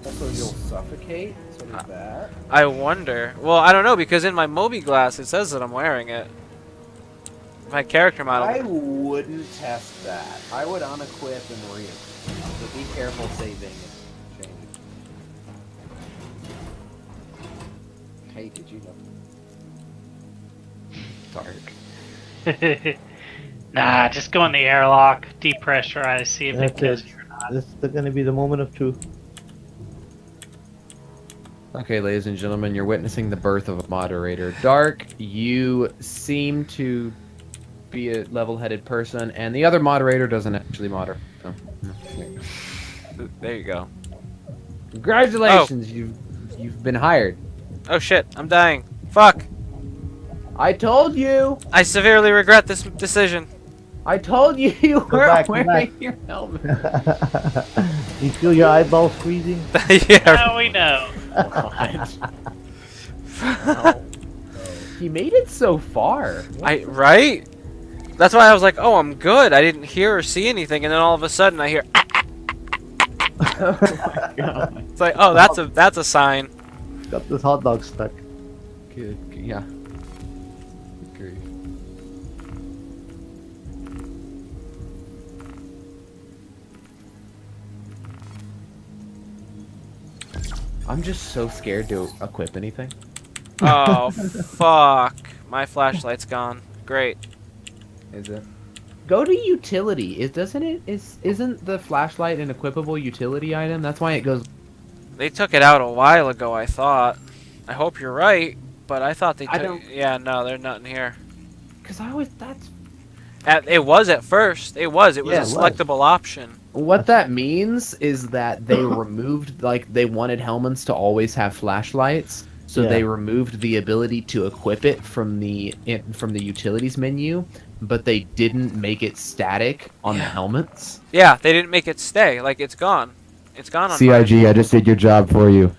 D: Also, you'll suffocate, so there's that.
A: I wonder. Well, I don't know, because in my Moby glass it says that I'm wearing it. My character model.
D: I wouldn't test that. I would unequip and re-equip. But be careful saving it. Change. Hey, did you know? Dark.
B: Nah, just go in the airlock, depressurize, see if it
C: That's
B: kills
C: it.
B: you or not.
C: This is going to be the moment of truth.
D: Okay, ladies and gentlemen, you're witnessing the birth of a moderator. Dark, you seem to be a level-headed person, and the other moderator doesn't actually moderate. So,
A: There you go.
D: congratulations, you've been hired.
A: Oh shit, I'm dying. Fuck.
D: I told you.
A: I severely regret this decision.
D: I told you you
C: Come
D: weren't
C: back, come
D: wearing
C: back.
D: your helmet.
C: You feel your eyeballs freezing?
A: Yeah.
B: Now we know.
D: He made it so far.
A: Right? That's why I was like, oh, I'm good. I didn't hear or see anything, and then all of a sudden I hear.
D: Oh my god.
A: It's like, oh, that's a sign.
C: Got this hot dog stuck.
D: Good. Yeah. Good grief. I'm just so scared to equip anything.
A: Oh, fuck. My flashlight's gone. Great.
D: Is it? Go to utility. Isn't the flashlight an equipable utility item? That's why it goes.
A: They took it out a while ago, I thought. I hope you're right, but I thought they
D: I
A: took.
D: don't-
A: Yeah, no, they're not in here.
D: Cause I always that's
A: It was at first. It was
C: Yeah,
A: a
C: it was.
A: selectable option.
D: what that means is that they removed they wanted helmets to always have flashlights, so
C: Yeah.
D: they removed the ability to equip it from the utilities menu, but they didn't make it static on the helmets.
A: Yeah, they didn't make it stay. Like, it's gone. It's gone on
G: CIG, I just did your job for you.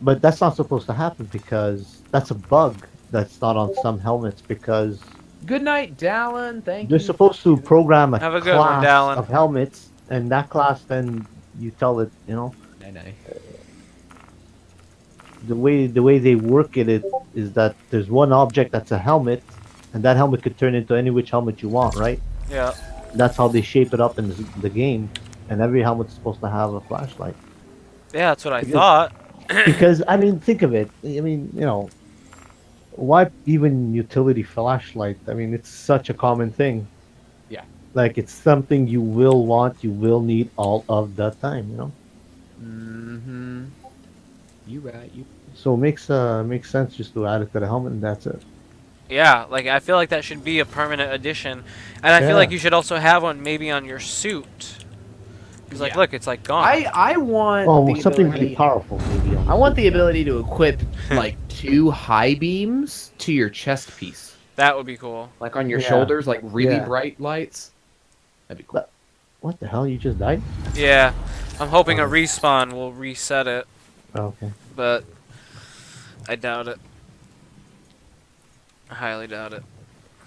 C: But that's not supposed to happen because that's a bug that's not on some helmets because
D: Good night, Dallin. Thank
C: they're
D: you.
C: supposed to program a
A: Have a good one,
C: class
A: Dallin.
C: of helmets, and that class then you tell it, you know,
D: Nay.
C: the way they work it is that there's one object that's a helmet, and that helmet could turn into any which helmet you want, right?
A: Yeah.
C: That's how they shape it up in the game, and every helmet's supposed to have a flashlight.
A: Yeah, that's what I
C: Because-
A: thought.
C: Because I mean, think of it. I mean, you know, why even utility flashlight? I mean, it's such a common thing.
D: Yeah.
C: Like it's something you will want, you will need all of the time. You know.
D: Mm-hmm. You right. You.
C: So it makes sense just to add it to the helmet, and that's it.
A: Yeah, like I feel like that should be a permanent addition, and I feel
C: Yeah.
A: like you should also have one maybe on your suit. Because like,
D: Yeah.
A: look, it's like gone.
D: I want.
C: Oh,
D: the
C: something
D: ability-
C: really powerful, maybe.
D: I want the ability to equip like 2 high beams to your chest piece,
A: That would be cool.
D: like on your
C: Yeah.
D: shoulders, like really
C: Yeah.
D: bright lights. That'd be cool.
C: What the hell? You just died?
A: Yeah, I'm hoping a
C: Oh.
A: respawn will reset it,
C: Oh, okay.
A: but I doubt it. I highly doubt it.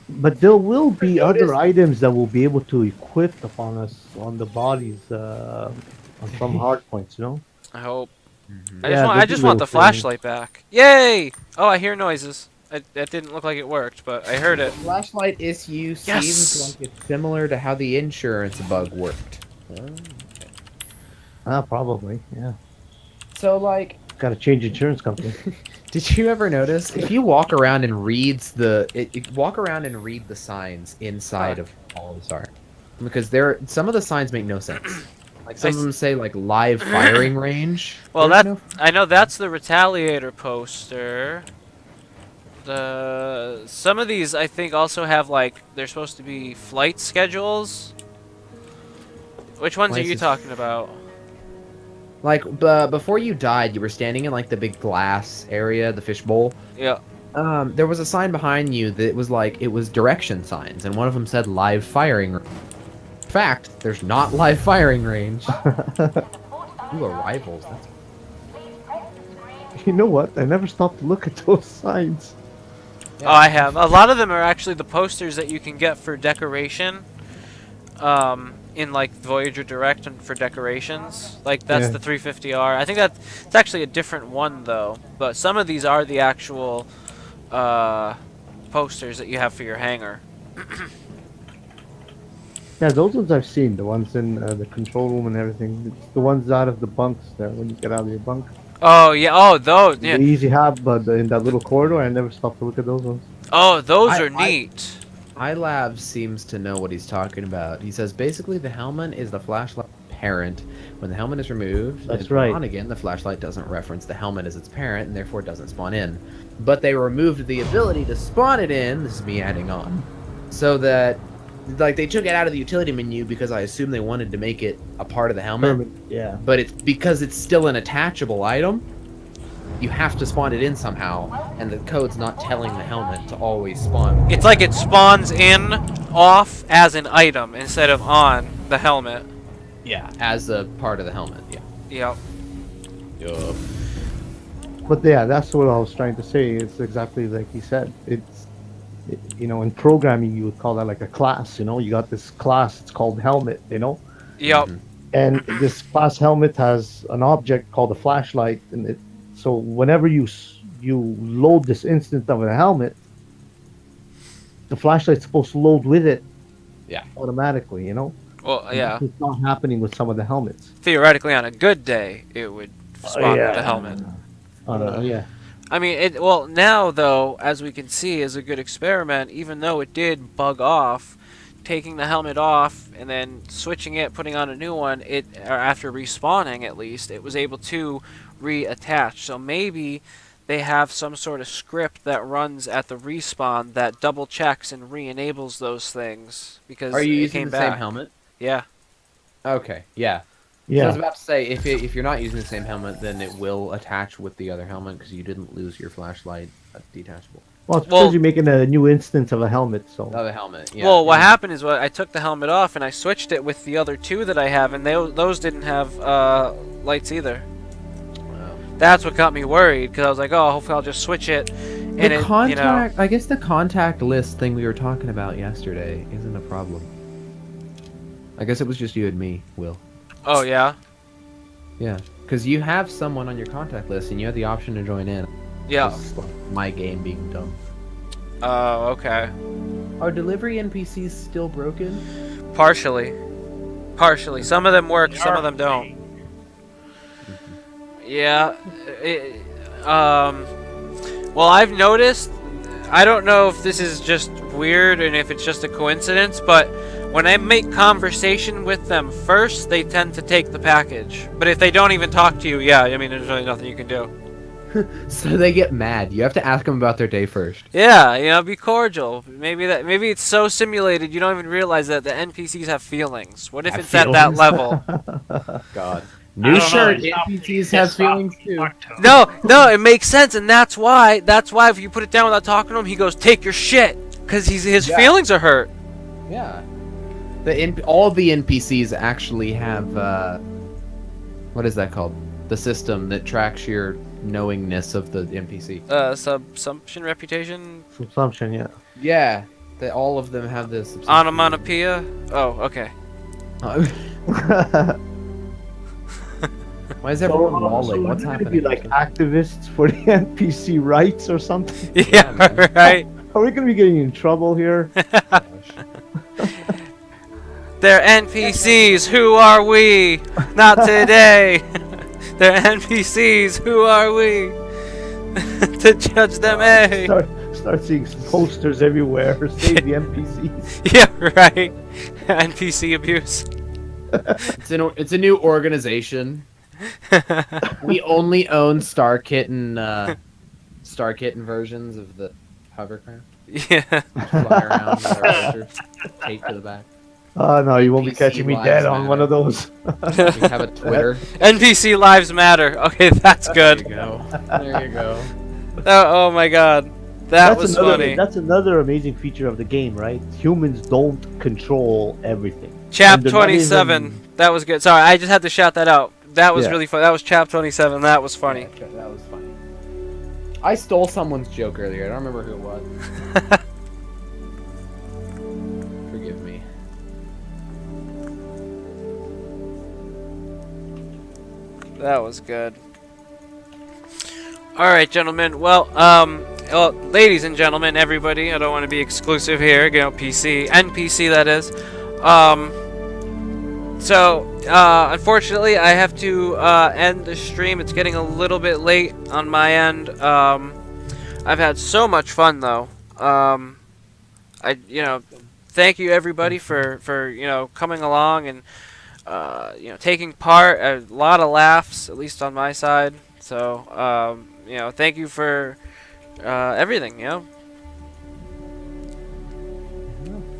C: But there will be
D: Notice-
C: other items that will be able to equip upon us on the bodies on some hard points. You know.
A: I hope.
D: Mhm.
A: I
C: Yeah,
A: just want,
C: they
A: I
C: do
A: just want the
C: little things.
A: flashlight back. Yay! Oh, I hear noises. That didn't look like it worked, but I heard it.
D: Flashlight issue
A: Yes!
D: seems like it's similar to how the insurance bug worked.
C: Probably. Yeah.
D: So like,
C: Got to change insurance company.
D: did you ever notice if you walk around and read the signs inside of all this art? Because some of the signs make no sense. Like some of them say like live firing range.
A: Well,
D: There's
A: that I know that's the Retaliator poster. Some of these I think also have like they're supposed to be flight schedules. Which ones are you
D: Places.
A: talking about?
D: Like before you died, you were standing in like the big glass area, the fishbowl.
A: Yeah.
D: There was a sign behind you that was direction signs, and one of them said live firing. In fact, there's not live firing range. Ooh, arrivals. That's
C: You know what? I never stopped to look at those signs.
A: Oh, I have. A lot of them are actually the posters that you can get for decoration. In like Voyager Direct and for decorations. Like that's
C: Yeah.
A: the 350R. I think it's actually a different one though. But some of these are the actual posters that you have for your hangar.
C: Yeah, those ones I've seen. The ones in the control room and everything. It's the ones out of the bunks there when you get out of your bunk.
A: Oh yeah. Oh those.
C: The
A: Yeah.
C: easy hab, but in that little corridor, I never stopped to look at those ones.
A: Oh, those
D: I-
A: are neat.
D: iLab seems to know what he's talking about. He says basically the helmet is the flashlight parent. When the helmet is removed,
C: That's
D: and put
C: right.
D: on again, the flashlight doesn't reference the helmet as its parent, and therefore doesn't spawn in. But they removed the ability to spawn it in. This is me adding on, so that like they took it out of the utility menu because I assume they wanted to make it a part of the helmet.
C: Yeah.
D: But it's because it's still an attachable item. You have to spawn it in somehow, and the code's not telling the helmet to always spawn.
A: It's like it spawns in off as an item instead of on the helmet.
D: Yeah, as a part of the helmet. Yeah.
A: Yep.
C: But yeah, that's what I was trying to say. It's exactly like he said. You know, in programming, you would call that like a class. You know, you got this class. It's called helmet. You know,
A: Yep.
C: and this class helmet has an object called a flashlight, and so whenever you load this instance of a helmet, the flashlight's supposed to load with it.
D: Yeah.
C: Automatically. You know.
A: Well, yeah.
C: It's not happening with some of the helmets.
A: Theoretically, on a good day, it would spawn
C: yeah.
A: with the helmet.
C: Yeah.
A: I mean, well, now, though, as we can see, is a good experiment, even though it did bug off, taking the helmet off and then switching it, putting on a new one, or after respawning, at least, it was able to reattach. So maybe they have some sort of script that runs at the respawn that double checks and re-enables those things, because
D: Are you
A: it
D: using
A: came
D: the
A: back.
D: same helmet?
A: Yeah.
D: Okay. Yeah. So I was about to say, if you're not using the same helmet, then it will attach with the other helmet because you didn't lose your flashlight detachable.
C: Well, it's because you're making a new instance of a helmet, so.
D: Oh, the helmet. Yeah.
A: Well, what happened is I took the helmet off and I switched it with the other two that I have, and those didn't have lights either.
D: Wow.
A: That's what got me worried, because I was like, oh, hopefully I'll just switch it. And
D: The contact, I guess the contact list thing we were talking about yesterday isn't a problem. I guess it was just you and me, Will.
A: Oh, yeah?
D: Yeah, because you have someone on your contact list and you have the option to join in.
A: Yeah.
D: Just my game being dumb.
A: Oh, okay.
D: Are delivery NPCs still broken?
A: Partially. Some of them work, some of them don't. Yeah. Well, I've noticed, I don't know if this is just weird and if it's just a coincidence, but when I make conversation with them first, they tend to take the package. But if they don't even talk to you, yeah, I mean, there's really nothing you can do.
D: So they get mad. You have to ask them about their day first.
A: Yeah, be cordial. Maybe it's so simulated you don't even realize that the NPCs have feelings. What if it's at that level?
D: God.
B: I don't
D: New
B: know,
D: shirt.
B: it's not-
D: NPCs
B: it's
D: have
B: not
D: feelings too.
B: October.
A: No, it makes sense, and that's why if you put it down without talking to him, he goes, "Take your shit," because his feelings are hurt.
D: Yeah. All the NPCs actually have what is that called? The system that tracks your knowingness of the NPC.
A: Subsumption, reputation,
C: Assumption, yeah.
D: Yeah, all of them have this.
A: onomatopoeia. Oh, okay.
D: Why is everyone
C: So
D: lolling?
C: we're
D: What's
C: gonna
D: happening?
C: be like activists for the NPC rights or something?
A: Yeah, right.
C: Are we gonna be getting in trouble here?
A: They're NPCs. Who are we? Not today. They're NPCs. Who are we? To judge them, eh?
C: Start seeing posters everywhere. Save the NPCs.
A: Yeah, right. NPC abuse.
D: It's a new organization. We only own Star Kitten versions of the hovercraft.
A: Yeah.
D: Fly around with our pictures taped to the back.
C: Oh no, you won't be
D: NPC
C: catching me
D: lives
C: dead on
D: matter.
C: one of those.
D: We have a Twitter.
A: NPC lives matter. Okay, that's good.
D: There you go. There you go.
A: Oh my god. That was funny.
C: That's another amazing feature of the game, right? Humans don't control everything.
A: Chap
C: And they're not
A: 27.
C: even-
A: That was good. Sorry, I just had to shout that out. That was
C: Yeah.
A: really funny. That was Chap 27. That was funny.
D: Yeah, that was funny. I stole someone's joke earlier. I don't remember who it was. Forgive me.
A: That was good. Alright, gentlemen. Well, ladies and gentlemen, everybody. I don't want to be exclusive here. You know, NPC, that is. Unfortunately, I have to end the stream. It's getting a little bit late on my end. I've had so much fun, though. Thank you everybody for coming along and taking part. A lot of laughs, at least on my side. So thank you for everything.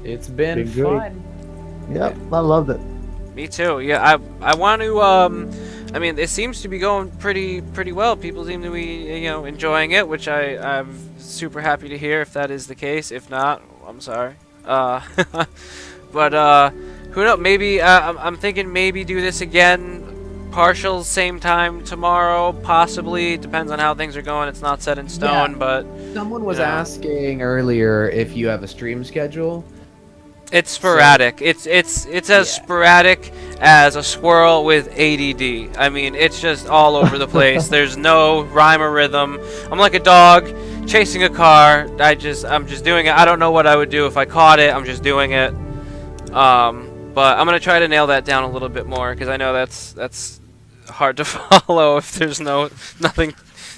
D: It's been
C: Been great.
D: fun.
C: Yep, I loved it.
A: Me too. Yeah, I want to. I mean, it seems to be going pretty well. People seem to be enjoying it, which I'm super happy to hear. If that is the case, if not, I'm sorry. But who knows? Maybe I'm thinking maybe do this again. Partial same time tomorrow, possibly. Depends on how things are going. It's not set in stone,
D: Yeah.
A: but
D: Someone was
A: Yeah.
D: asking earlier if you have a stream schedule.
A: it's sporadic. It's as sporadic as a squirrel with ADD. I mean, it's just all over the place. There's no rhyme or rhythm. I'm like a dog chasing a car. I'm just doing it. I don't know what I would do if I caught it. I'm just doing it. But I'm gonna try to nail that down a little bit more because I know that's hard to follow if there's nothing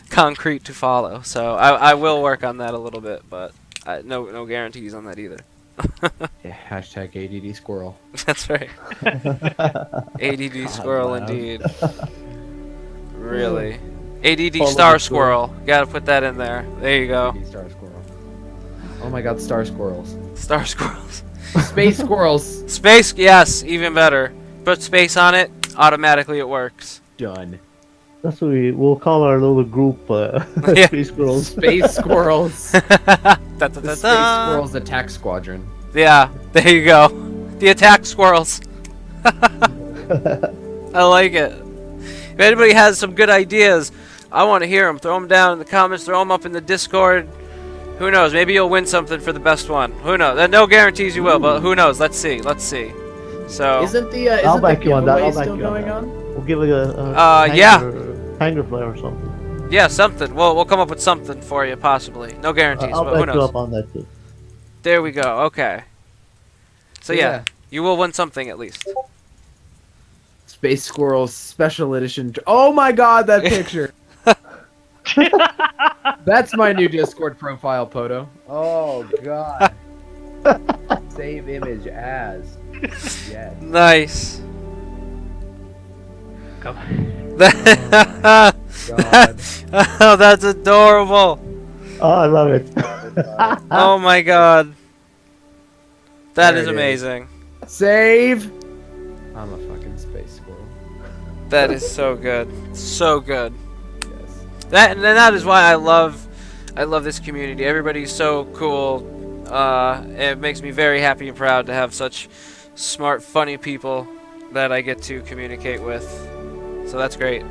A: concrete to follow. So I will work on that a little bit, but no guarantees on that either.
D: Yeah, hashtag ADD squirrel.
A: That's right. ADD squirrel
C: wow.
A: indeed. Really. ADD
C: Follow
A: star
C: the
A: squirrel. Gotta put that in there. There you go.
D: ADD star squirrel. Oh my god, star squirrels.
A: Star squirrels.
D: Space squirrels.
A: Space, yes, even better. Put space on it, automatically it works.
D: Done.
C: That's what we'll call our little group.
A: Yeah.
C: Space Girls.
D: Space squirrels.
A: Da, da, da,
D: The
A: da.
D: Space Squirrels Attack Squadron.
A: Yeah, there you go. The attack squirrels. I like it. If anybody has some good ideas, I want to hear them. Throw them down in the comments. Throw them up in the Discord. Who knows? Maybe you'll win something for the best one. Who knows? No guarantees you will, but who knows? Let's see. Let's see. So.
D: Isn't the
C: I'll back you on that.
D: giveaway
C: I'll back
D: still
C: you on
D: going
C: that.
D: on?
C: We'll give it a hanger flare or something.
A: Yeah, something. We'll come up with something for you, possibly. No guarantees,
C: I'll
A: but who
C: back you
A: knows?
C: up on that too.
A: There we go. Okay. So yeah,
D: Yeah.
A: you will win something at least.
D: Space Squirrels Special Edition. Oh my god, that picture! That's my new Discord profile photo. Oh god. Save image as. Yes.
A: Nice.
B: Come.
D: God.
A: Oh, that's adorable.
C: Oh, I love it.
A: Oh my god. That
D: There
A: is
D: it is.
A: amazing.
D: Save! I'm a fucking space squirrel.
A: That is so good. So good.
D: Yes.
A: That is why I love this community. Everybody's so cool. It makes me very happy and proud to have such smart, funny people that I get to communicate with. So that's great.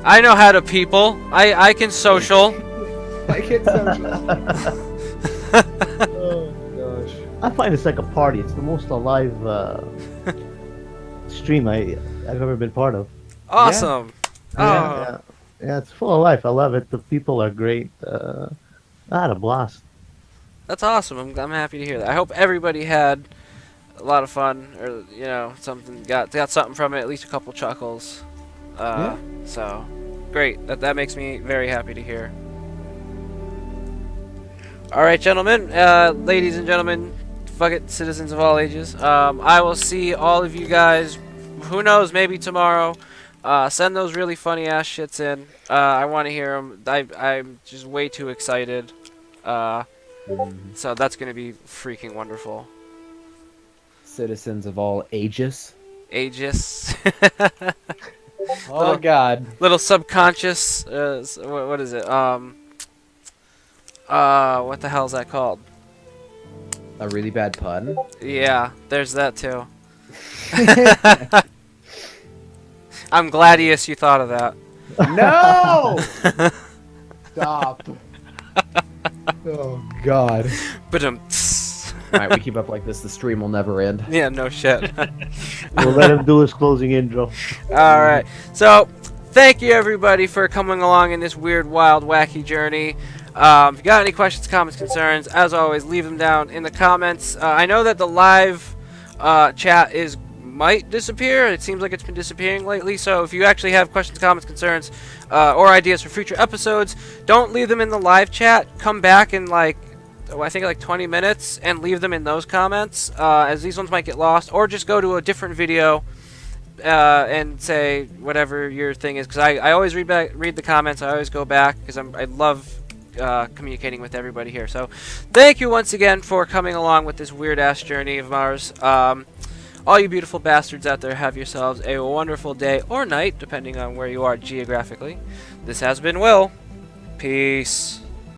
A: I know how to people. I can social.
D: I get social. Oh gosh.
C: I find it's like a party. It's the most alive stream I've ever been part of.
A: Awesome. Oh.
C: Yeah, it's full of life. I love it. The people are great. I had a blast.
A: That's awesome. I'm happy to hear that. I hope everybody had a lot of fun, or something got something from it. At least a couple chuckles. So great. That makes me very happy to hear. All right, gentlemen, ladies and gentlemen, fuck it, citizens of all ages. I will see all of you guys. Who knows? Maybe tomorrow. Send those really funny ass shits in. I want to hear them. I'm just way too excited. So that's gonna be freaking wonderful.
D: Citizens of all ages.
A: Aegis.
D: Oh god.
A: Little subconscious. What is it? What the hell is that called?
D: A really bad pun.
A: Yeah, there's that too. I'm gladius you thought of that.
D: No! Stop. Oh god.
A: But
D: Alright, we keep up like this, the stream will never end.
A: yeah, no shit.
C: We'll let him do his closing intro.
A: All right. So, thank you everybody for coming along in this weird, wild, wacky journey. If you got any questions, comments, concerns, as always, leave them down in the comments. I know that the live chat might disappear. It seems like it's been disappearing lately. So if you actually have questions, comments, concerns, or ideas for future episodes, don't leave them in the live chat. Come back in I think like 20 minutes and leave them in those comments, as these ones might get lost. Or just go to a different video and say whatever your thing is, because I always read the comments. I always go back because I love communicating with everybody here. So thank you once again for coming along with this weird ass journey of ours. All you beautiful bastards out there, have yourselves a wonderful day or night, depending on where you are geographically. This has been Will. Peace.